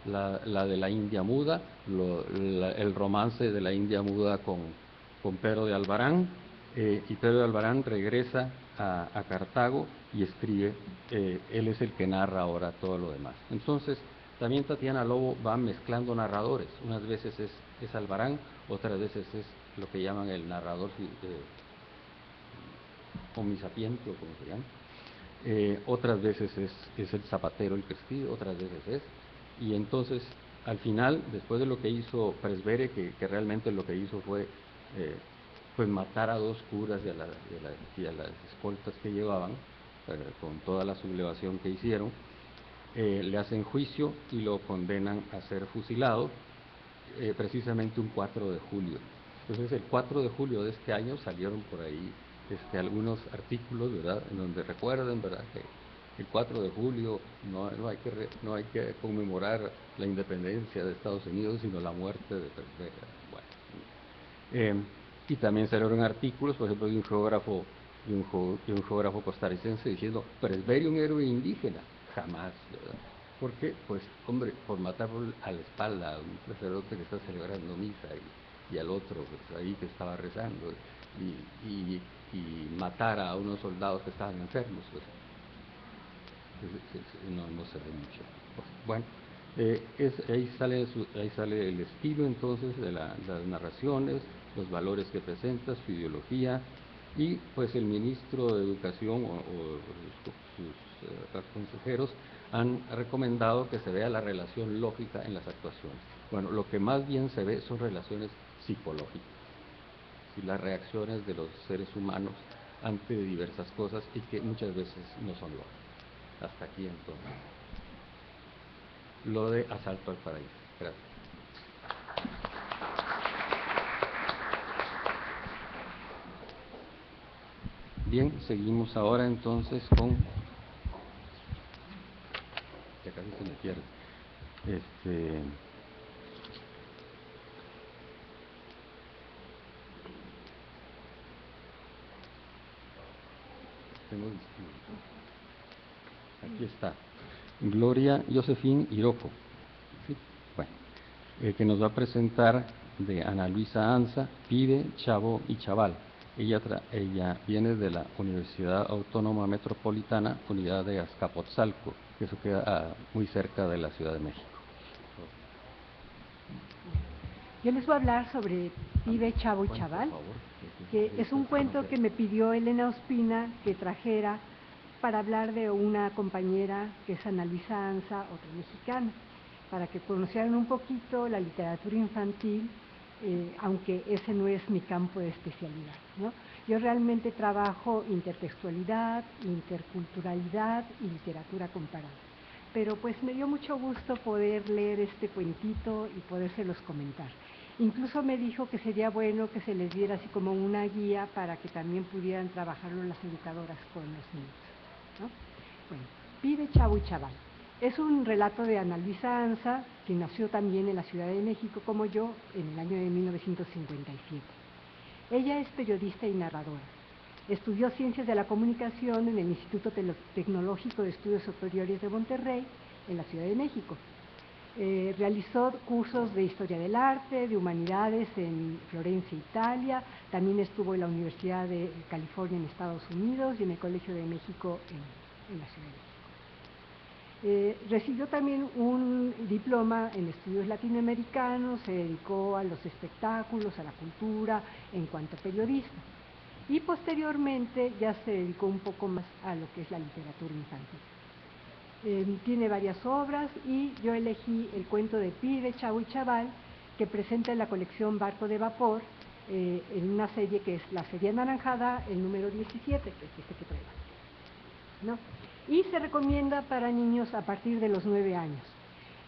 la de la India Muda, el romance de la India Muda con Pedro de Albarán, y Pedro de Albarán regresa a Cartago y escribe, él es el que narra ahora todo lo demás. Entonces, también Tatiana Lobo va mezclando narradores, unas veces es Albarán, otras veces es lo que llaman el narrador homisapiente, o como se llama, otras veces es el zapatero el que escribe, otras veces y entonces al final, después de lo que hizo Presbere, que realmente lo que hizo fue pues matar a 2 curas y a las escoltas que llevaban, con toda la sublevación que hicieron, le hacen juicio y lo condenan a ser fusilado, precisamente un 4 de julio. Entonces el 4 de julio de este año salieron por ahí algunos artículos, ¿verdad?, en donde recuerden, ¿verdad?, que el 4 de julio no hay que conmemorar la independencia de Estados Unidos, sino la muerte de Presbere. Bueno, y también salieron artículos, por ejemplo, de un geógrafo costarricense diciendo: Presbere, un héroe indígena. Jamás, ¿verdad? Porque, pues, hombre, por matar a la espalda a un sacerdote que está celebrando misa y al otro, pues, ahí que estaba rezando, y matar a unos soldados que estaban enfermos, pues, no se ve mucho. Bueno, ahí sale el estilo entonces de las narraciones, los valores que presenta, su ideología, y pues el ministro de Educación o sus consejeros han recomendado que se vea la relación lógica en las actuaciones. Bueno, lo que más bien se ve son relaciones psicológicas, y las reacciones de los seres humanos ante diversas cosas, y que muchas veces no son lógicas. Hasta aquí entonces lo de Asalto al Paraíso. Gracias. Bien, seguimos ahora entonces con... Ya casi se me pierde. Aquí está. Gloria Josefín Iroco. ¿Sí? Bueno, que nos va a presentar de Ana Luisa Anza, Pibe, Chavo y Chaval. Ella viene de la Universidad Autónoma Metropolitana, Unidad de Azcapotzalco, que eso queda muy cerca de la Ciudad de México. Yo les voy a hablar sobre Pibe, Chavo y Chaval, que es un cuento que me pidió Elena Ospina que trajera para hablar de una compañera que es Ana Luisa Anza, otra mexicana, para que conocieran un poquito la literatura infantil, aunque ese no es mi campo de especialidad, ¿no? Yo realmente trabajo intertextualidad, interculturalidad y literatura comparada. Pero pues me dio mucho gusto poder leer este cuentito y podérselos comentar. Incluso me dijo que sería bueno que se les diera así como una guía para que también pudieran trabajarlo las educadoras con los niños, ¿no? Bueno, Pibe, Chavo y Chaval. Es un relato de Ana Luisa Anza, que nació también en la Ciudad de México como yo en el año de 1957. Ella es periodista y narradora. Estudió Ciencias de la Comunicación en el Instituto Tecnológico de Estudios Superiores de Monterrey, en la Ciudad de México. Realizó cursos de Historia del Arte, de Humanidades en Florencia, Italia. También estuvo en la Universidad de California en Estados Unidos y en el Colegio de México en la Ciudad de México. Recibió también un diploma en estudios latinoamericanos, se dedicó a los espectáculos, a la cultura, en cuanto a periodista. Y posteriormente ya se dedicó un poco más a lo que es la literatura infantil. Tiene varias obras y yo elegí el cuento de Pibe, Chavo y Chaval, que presenta en la colección Barco de Vapor, en una serie que es la serie anaranjada, el número 17, que es este que traigo, ¿no? Y se recomienda para niños a partir de los 9 años.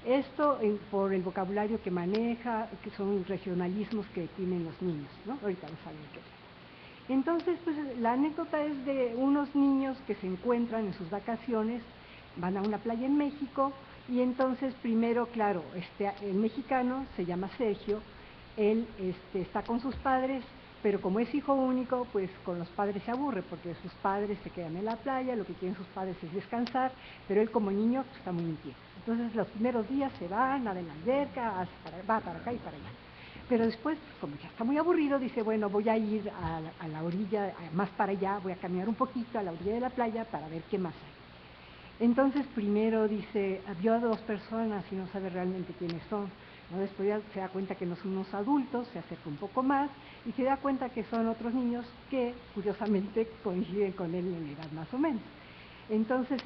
Esto por el vocabulario que maneja, que son regionalismos que tienen los niños, ¿no? Ahorita vamos a ver qué es. Entonces, pues la anécdota es de unos niños que se encuentran en sus vacaciones, van a una playa en México, y entonces primero, claro, el mexicano se llama Sergio, él está con sus padres, pero como es hijo único, pues con los padres se aburre, porque sus padres se quedan en la playa, lo que quieren sus padres es descansar, pero él como niño pues, está muy inquieto. Entonces los primeros días se va, nada en la alberca, va para acá y para allá. Pero después, como ya está muy aburrido, dice, bueno, voy a ir a la orilla, más para allá, voy a caminar un poquito a la orilla de la playa para ver qué más hay. Entonces primero dice, vio a 2 personas y no sabe realmente quiénes son, ¿no? Después ya se da cuenta que no son unos adultos, se acerca un poco más y se da cuenta que son otros niños que curiosamente coinciden con él en edad más o menos. Entonces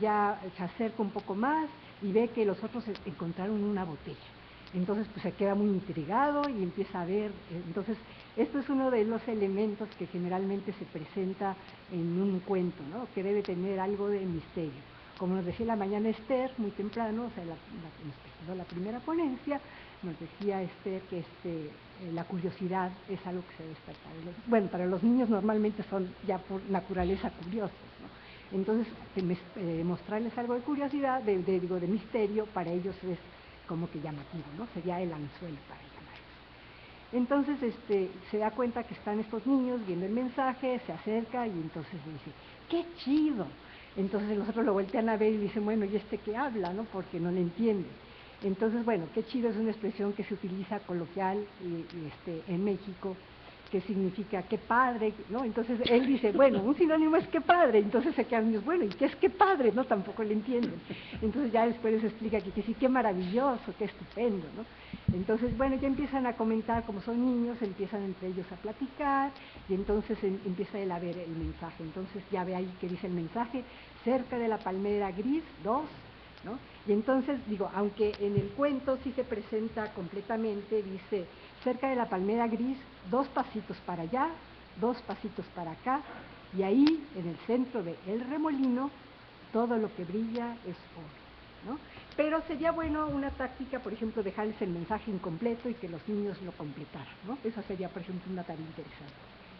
ya se acerca un poco más y ve que los otros encontraron una botella. Entonces pues se queda muy intrigado y empieza a ver. Entonces esto es uno de los elementos que generalmente se presenta en un cuento, ¿no? Que debe tener algo de misterio. Como nos decía la mañana Esther, muy temprano, o sea, la primera ponencia, nos decía Esther que la curiosidad es algo que se debe despertar. Bueno, para los niños normalmente son ya por naturaleza curiosos, ¿no? Entonces, mostrarles algo de curiosidad, de misterio, para ellos es como que llamativo, ¿no? Sería el anzuelo para llamar eso. Entonces, se da cuenta que están estos niños viendo el mensaje, se acerca y entonces dice, ¡qué chido! Entonces los otros lo voltean a ver y dicen, bueno, ¿y qué habla, no? Porque no le entienden. Entonces, bueno, qué chido es una expresión que se utiliza coloquial en México, que significa qué padre, ¿no? Entonces él dice, bueno, un sinónimo es qué padre, entonces se quedan niños, bueno, ¿y qué es qué padre? No, tampoco le entienden. Entonces ya después les explica que sí, qué maravilloso, qué estupendo, ¿no? Entonces, bueno, ya empiezan a comentar, como son niños, empiezan entre ellos a platicar, y entonces empieza él a ver el mensaje. Entonces ya ve ahí que dice el mensaje, cerca de la palmera gris, 2, ¿no? Y entonces, digo, aunque en el cuento sí se presenta completamente, dice, cerca de la palmera gris, 2 pasitos para allá, 2 pasitos para acá, y ahí, en el centro del remolino, todo lo que brilla es oro, ¿no? Pero sería bueno una táctica, por ejemplo, dejarles el mensaje incompleto y que los niños lo completaran, ¿no? Esa sería, por ejemplo, una tarea interesante.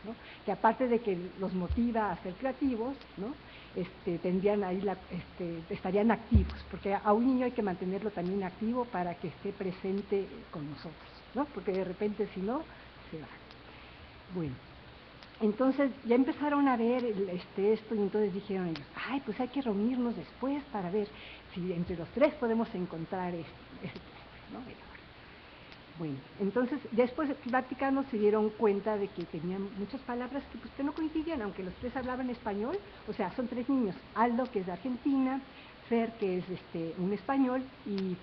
¿no? Que aparte de que los motiva a ser creativos, ¿no? Tendrían ahí estarían activos, porque a un niño hay que mantenerlo también activo para que esté presente con nosotros, ¿no? Porque de repente si no, se va. Bueno, entonces ya empezaron a ver esto y entonces dijeron ellos, ay, pues hay que reunirnos después para ver si entre los tres podemos encontrar ese ¿no? Bueno, entonces después platicando se dieron cuenta de que tenían muchas palabras que no coincidían, aunque los tres hablaban español. O sea, son tres niños: Aldo, que es de Argentina; Fer, que es un español; y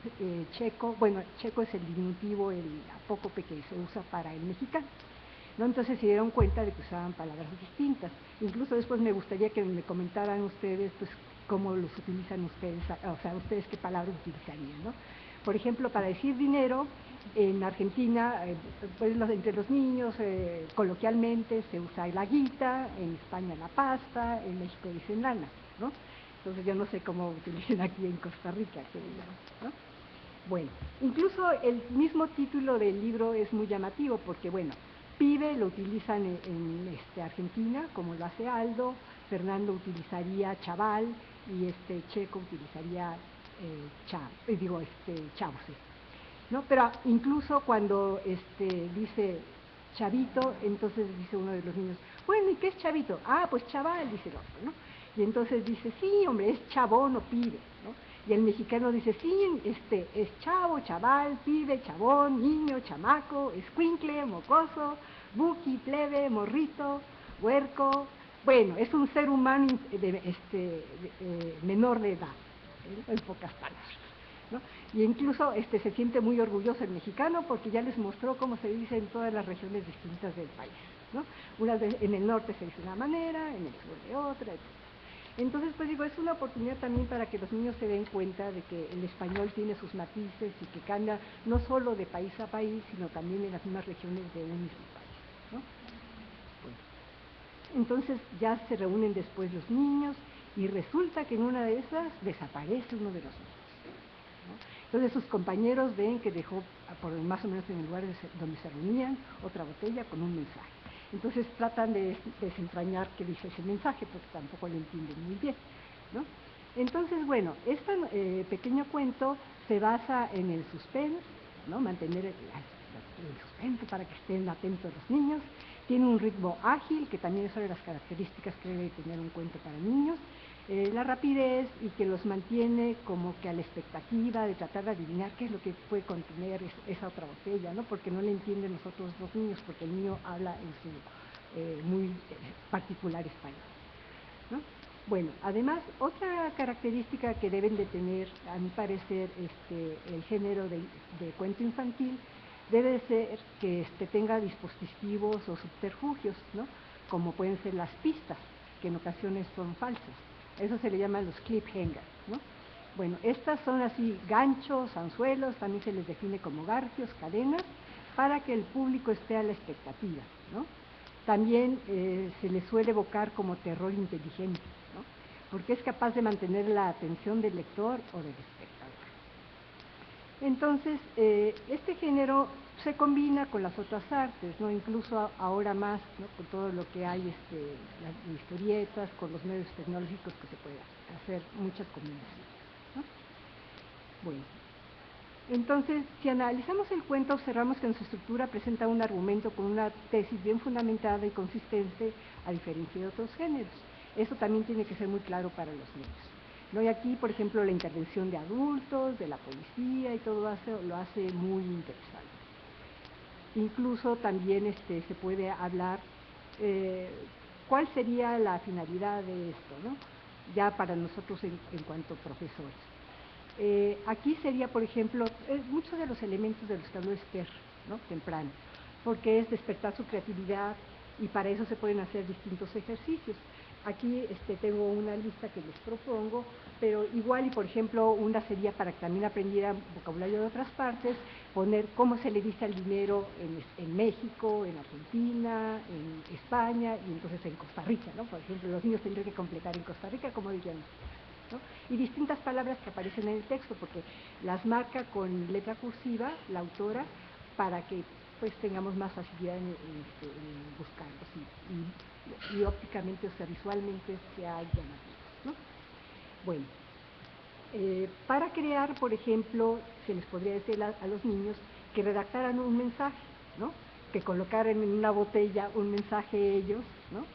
Checo. Bueno, Checo es el diminutivo, el apócope que se usa para el mexicano, ¿no? Entonces se dieron cuenta de que usaban palabras distintas. Incluso después me gustaría que me comentaran ustedes, pues, cómo los utilizan ustedes, o sea, ustedes qué palabras utilizarían, ¿no? Por ejemplo, para decir dinero, en Argentina, pues entre los niños, coloquialmente se usa la guita; en España la pasta; en México dicen lana, ¿no? Entonces yo no sé cómo utilizan aquí en Costa Rica, ¿no? Bueno, incluso el mismo título del libro es muy llamativo, porque, bueno, pibe lo utilizan en Argentina, como lo hace Aldo; Fernando utilizaría chaval; y Checo utilizaría chavo, sí, ¿no? Pero incluso cuando dice chavito, entonces dice uno de los niños, bueno, ¿y qué es chavito? Ah, pues chaval, dice el otro, ¿no? Y entonces dice, sí, hombre, es chabón o pibe, ¿no? Y el mexicano dice, sí, es chavo, chaval, pibe, chabón, niño, chamaco, escuincle, mocoso, buki, plebe, morrito, huerco. Bueno, es un ser humano menor de edad, en pocas palabras, ¿no? Y incluso se siente muy orgulloso el mexicano, porque ya les mostró cómo se dice en todas las regiones distintas del país, ¿no? En el norte se dice de una manera, en el sur de otra, etc. Entonces, pues digo, es una oportunidad también para que los niños se den cuenta de que el español tiene sus matices y que cambia no solo de país a país, sino también en las mismas regiones de un mismo país, ¿no? Bueno, entonces ya se reúnen después los niños y resulta que en una de esas desaparece uno de los niños, ¿no? Entonces sus compañeros ven que dejó, por más o menos en el lugar donde se reunían, otra botella con un mensaje. Entonces tratan de desentrañar qué dice ese mensaje, porque tampoco lo entienden muy bien, ¿no? Entonces, bueno, este pequeño cuento se basa en el suspense, ¿no? Mantener el suspense para que estén atentos los niños. Tiene un ritmo ágil, que también es una de las características que debe tener un cuento para niños. La rapidez, y que los mantiene como que a la expectativa de tratar de adivinar qué es lo que puede contener esa otra botella, ¿no? Porque no le entienden los otros dos niños, porque el niño habla en su muy particular español, ¿no? Bueno, además, otra característica que deben de tener, a mi parecer, el género de cuento infantil, debe ser que tenga dispositivos o subterfugios, ¿no? Como pueden ser las pistas, que en ocasiones son falsas. Eso se le llama los cliffhangers, ¿no? Bueno, estas son así ganchos, anzuelos, también se les define como garfios, cadenas, para que el público esté a la expectativa, ¿no? También se le suele evocar como terror inteligente, ¿no? Porque es capaz de mantener la atención del lector o del espectador. Entonces, este género se combina con las otras artes, ¿no? Incluso ahora más, ¿no? Con todo lo que hay, las historietas, con los medios tecnológicos, que se puede hacer muchas combinaciones, ¿no? Bueno, entonces, si analizamos el cuento, observamos que en su estructura presenta un argumento con una tesis bien fundamentada y consistente, a diferencia de otros géneros. Eso también tiene que ser muy claro para los niños, ¿no? Y aquí, por ejemplo, la intervención de adultos, de la policía y todo eso lo hace muy interesante. Incluso también se puede hablar cuál sería la finalidad de esto, ¿no? Ya para nosotros en cuanto profesores. Aquí sería, por ejemplo, muchos de los elementos de los que habló Esther, ¿no? Temprano, porque es despertar su creatividad, y para eso se pueden hacer distintos ejercicios. Aquí tengo una lista que les propongo, pero igual, y por ejemplo, una sería para que también aprendieran vocabulario de otras partes, poner cómo se le dice al dinero en México, en Argentina, en España, y entonces en Costa Rica, ¿no? Por ejemplo, los niños tendrían que completar en Costa Rica, ¿cómo dirían ustedes, ¿no? Y distintas palabras que aparecen en el texto, porque las marca con letra cursiva la autora, para que pues tengamos más facilidad en buscarlos y ópticamente, o sea, visualmente sea llamativos, ¿no? Bueno, para crear, por ejemplo, se les podría decir a los niños que redactaran un mensaje, ¿no? Que colocaran en una botella un mensaje ellos, ¿no?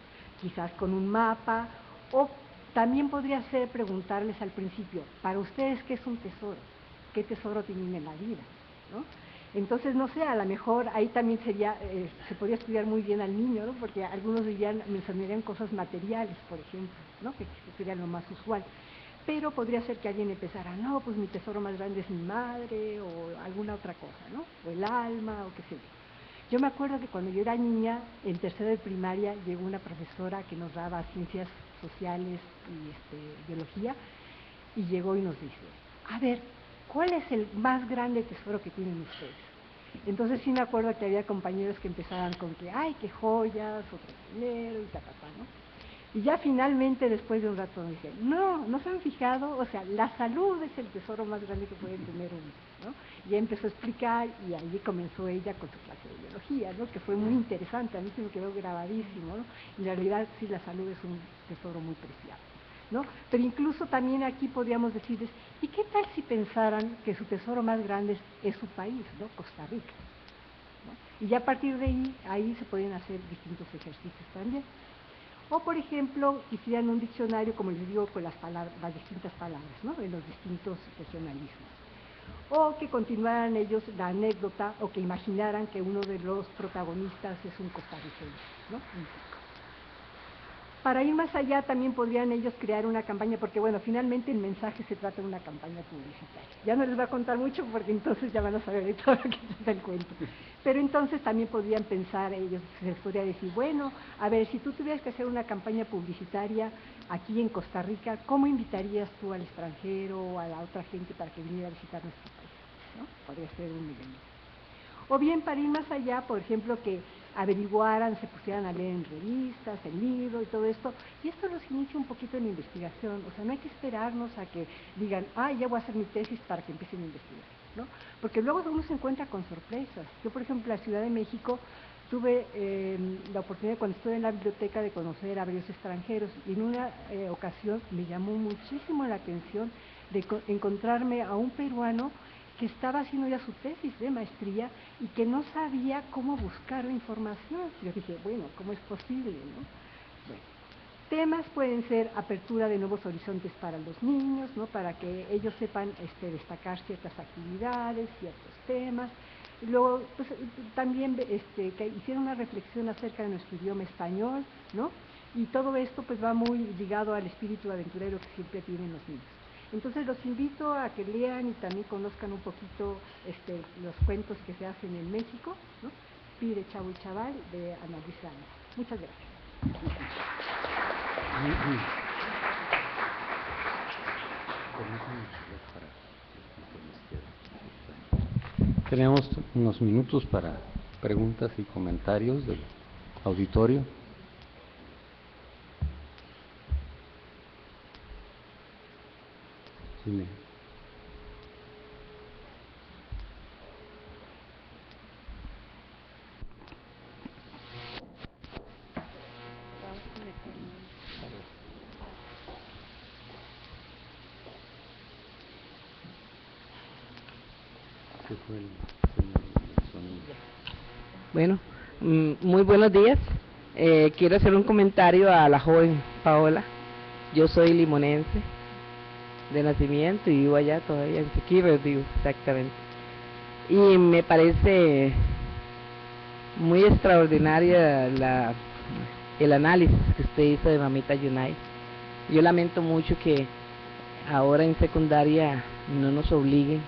Quizás con un mapa, o también podría ser preguntarles al principio, para ustedes, ¿qué es un tesoro? ¿Qué tesoro tienen en la vida? ¿No? Entonces, no sé, a lo mejor ahí también sería, se podría estudiar muy bien al niño, ¿no? Porque algunos mencionarían cosas materiales, por ejemplo, ¿no? Que sería lo más usual. Pero podría ser que alguien empezara, no, pues mi tesoro más grande es mi madre, o alguna otra cosa, ¿no? O el alma, o qué sé yo. Yo me acuerdo que cuando yo era niña, en tercero de primaria, llegó una profesora que nos daba ciencias sociales y biología, y llegó y nos dice, a ver, ¿cuál es el más grande tesoro que tienen ustedes? Entonces sí me acuerdo que había compañeros que empezaban con que, ay, qué joyas, otro dinero, y ¿no? Y ya finalmente, después de un rato, me dicen, no, ¿no se han fijado? O sea, la salud es el tesoro más grande que pueden tener uno, ¿no? Y empezó a explicar, y ahí comenzó ella con su clase de biología, ¿no? Que fue muy interesante, a mí se me quedó grabadísimo, ¿no? Y en realidad sí, la salud es un tesoro muy preciado, ¿no? Pero incluso también aquí podríamos decirles, ¿y qué tal si pensaran que su tesoro más grande es su país, ¿no? Costa Rica, ¿no? Y ya a partir de ahí se pueden hacer distintos ejercicios también. O, por ejemplo, hicieran un diccionario, como les digo, con las distintas palabras, ¿no? De los distintos regionalismos. O que continuaran ellos la anécdota, o que imaginaran que uno de los protagonistas es un costarricense, ¿no? Un tico. Para ir más allá, también podrían ellos crear una campaña, porque bueno, finalmente el mensaje se trata de una campaña publicitaria. Ya no les voy a contar mucho, porque entonces ya van a saber de todo lo que trata el cuento. Pero entonces también podrían pensar ellos, se les podría decir, bueno, a ver, si tú tuvieras que hacer una campaña publicitaria aquí en Costa Rica, ¿cómo invitarías tú al extranjero o a la otra gente para que viniera a visitar nuestro país? ¿No? Podría ser un elemento. O bien, para ir más allá, por ejemplo, que averiguaran, se pusieran a leer en revistas, en libros y todo esto, y esto los inicia un poquito en la investigación. O sea, no hay que esperarnos a que digan, ya voy a hacer mi tesis para que empiecen a investigar, ¿no? Porque luego uno se encuentra con sorpresas. Yo, por ejemplo, en la Ciudad de México tuve la oportunidad, cuando estuve en la biblioteca, de conocer a varios extranjeros, y en una ocasión me llamó muchísimo la atención de encontrarme a un peruano que estaba haciendo ya su tesis de maestría y que no sabía cómo buscar la información. Yo dije, bueno, ¿cómo es posible, no? Bueno, temas pueden ser apertura de nuevos horizontes para los niños, ¿no? Para que ellos sepan destacar ciertas actividades, ciertos temas. Y luego, pues, también que hicieron una reflexión acerca de nuestro idioma español, ¿no? Y todo esto pues va muy ligado al espíritu aventurero que siempre tienen los niños. Entonces los invito a que lean y también conozcan un poquito los cuentos que se hacen en México, ¿no? Pire, Chavo y Chaval, de Ana Luisa Ana. Muchas gracias. Tenemos unos minutos para preguntas y comentarios del auditorio. Sí. Bueno, muy buenos días. Quiero hacer un comentario a la joven Paola. Yo soy limonense de nacimiento y vivo allá todavía en Siquirres, digo exactamente. Y me parece muy extraordinaria el análisis que usted hizo de Mamita Yunay. Yo lamento mucho que ahora en secundaria no nos obliguen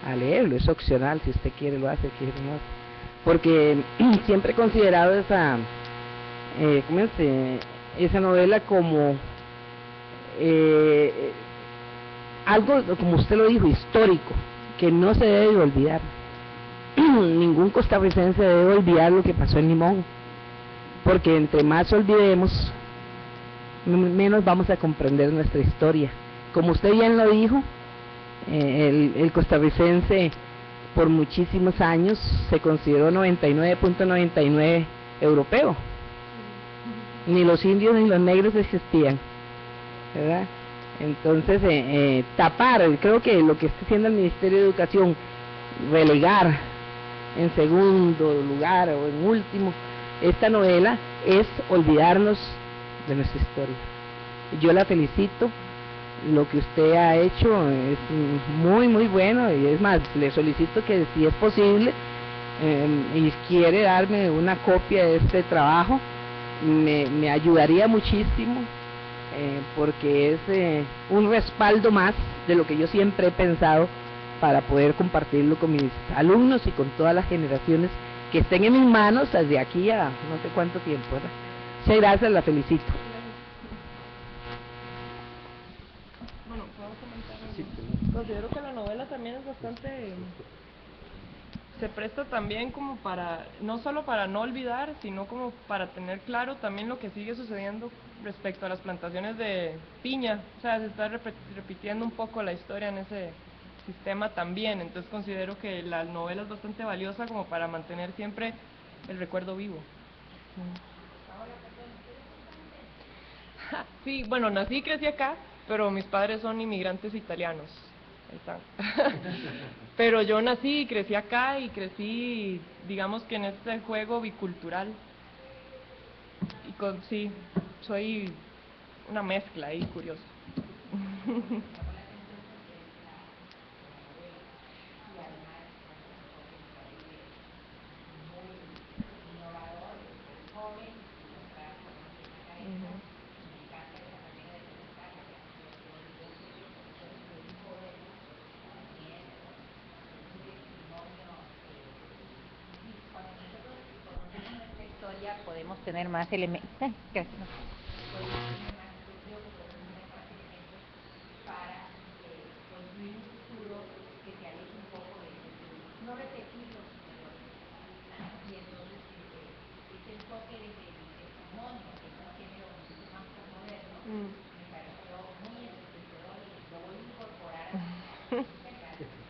a leerlo, es opcional, si usted quiere lo hace, quiere no hace. Porque siempre he considerado esa novela como algo, como usted lo dijo, histórico, que no se debe olvidar. Ningún costarricense debe olvidar lo que pasó en Limón, porque entre más olvidemos, menos vamos a comprender nuestra historia. Como usted bien lo dijo, el costarricense por muchísimos años se consideró 99.99 europeo. Ni los indios ni los negros existían, ¿verdad? Entonces, tapar, creo que lo que está haciendo el Ministerio de Educación, relegar en segundo lugar o en último esta novela, es olvidarnos de nuestra historia. Yo la felicito, lo que usted ha hecho es muy muy bueno, y es más, le solicito que si es posible y quiere darme una copia de este trabajo, me ayudaría muchísimo, porque es un respaldo más de lo que yo siempre he pensado para poder compartirlo con mis alumnos y con todas las generaciones que estén en mis manos desde aquí a no sé cuánto tiempo, ¿verdad? Muchas gracias, la felicito. Bueno, ¿puedo comentar algo? Considero que la novela también es bastante... se presta también como para, no solo para no olvidar, sino como para tener claro también lo que sigue sucediendo respecto a las plantaciones de piña. O sea, se está repitiendo un poco la historia en ese sistema también. Entonces considero que la novela es bastante valiosa como para mantener siempre el recuerdo vivo. Sí, bueno, nací y crecí acá, pero mis padres son inmigrantes italianos. Ahí están. Pero yo nací y crecí acá y crecí, digamos que en este juego bicultural. Y sí, soy una mezcla ahí curiosa. Podemos tener más elementos.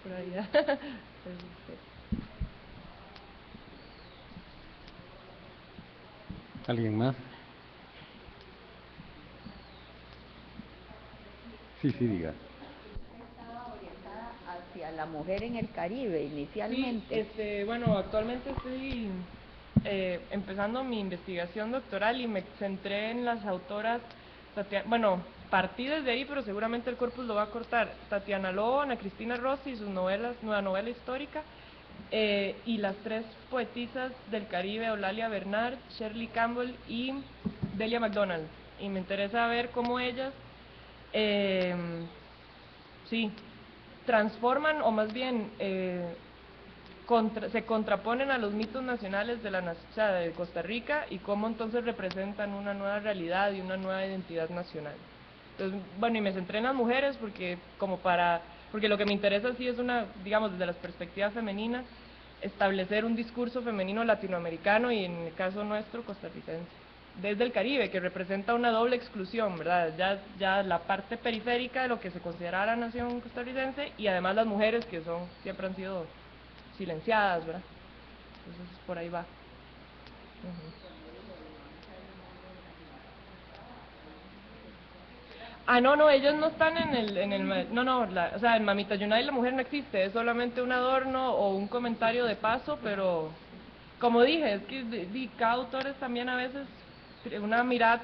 Por allá. ¿Alguien más? Sí, diga. Estaba orientada hacia la mujer en el Caribe inicialmente. Sí, bueno, actualmente estoy empezando mi investigación doctoral y me centré en las autoras, bueno, partí desde ahí, pero seguramente el corpus lo va a cortar. Tatiana Lobo, Ana Cristina Rossi y sus novelas, nueva novela histórica, y las tres poetisas del Caribe, Eulalia Bernard, Shirley Campbell y Delia MacDonald. Y me interesa ver cómo ellas transforman, o más bien se contraponen a los mitos nacionales de de Costa Rica, y cómo entonces representan una nueva realidad y una nueva identidad nacional. Entonces, bueno, y me centré en las mujeres porque lo que me interesa sí es digamos, desde las perspectivas femeninas, establecer un discurso femenino latinoamericano y en el caso nuestro costarricense, desde el Caribe, que representa una doble exclusión, ¿verdad? Ya la parte periférica de lo que se considera la nación costarricense, y además las mujeres que siempre han sido silenciadas, ¿verdad? Entonces por ahí va. No, ellos no están o sea, en Mamita Yunay la mujer no existe, es solamente un adorno o un comentario de paso, pero como dije, es que cada autor es también a veces una mirada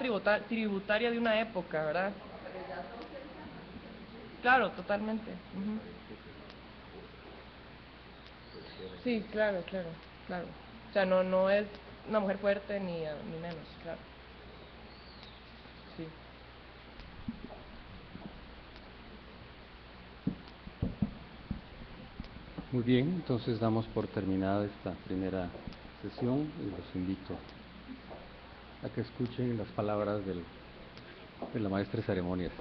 tributaria de una época, ¿verdad? Claro, totalmente. Sí, claro. O sea, no es una mujer fuerte ni menos, claro. Sí. Muy bien, entonces damos por terminada esta primera sesión y los invito a que escuchen las palabras de la maestra de ceremonias.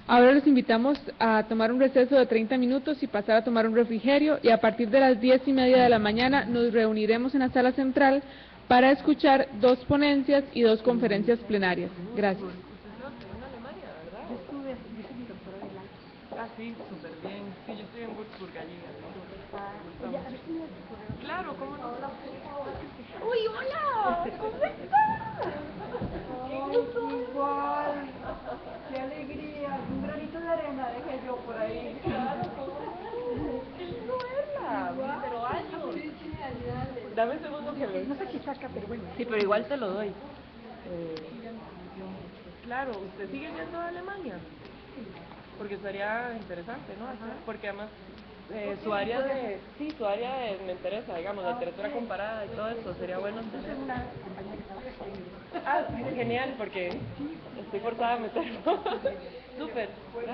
Ahora los invitamos a tomar un receso de 30 minutos y pasar a tomar un refrigerio, y a partir de las 10:30 de la mañana nos reuniremos en la sala central para escuchar 2 ponencias y 2 conferencias plenarias. Gracias. Ah, sí, súper bien. Sí, yo estoy en Würzburg allí. Me gusta mucho. Claro, ¿cómo no? ¡Uy, hola! ¿Cómo estás? Igual, qué alegría, un granito de arena dejé yo por ahí. Claro, ¿cómo no? ¡Qué lindo verla! Igual. Pero años. Sí, dale. Dame un segundo que lo... No sé si saca, pero bueno. Sí, pero igual te lo doy. Claro, ¿usted sigue yendo a Alemania? Porque sería interesante, ¿no? Porque además su área de... Sí, su área de, me interesa, digamos, la literatura comparada y todo eso, sería bueno tener... Una compañía que trabaja en Ah, genial, porque estoy forzada a meterlo. Súper, gracias.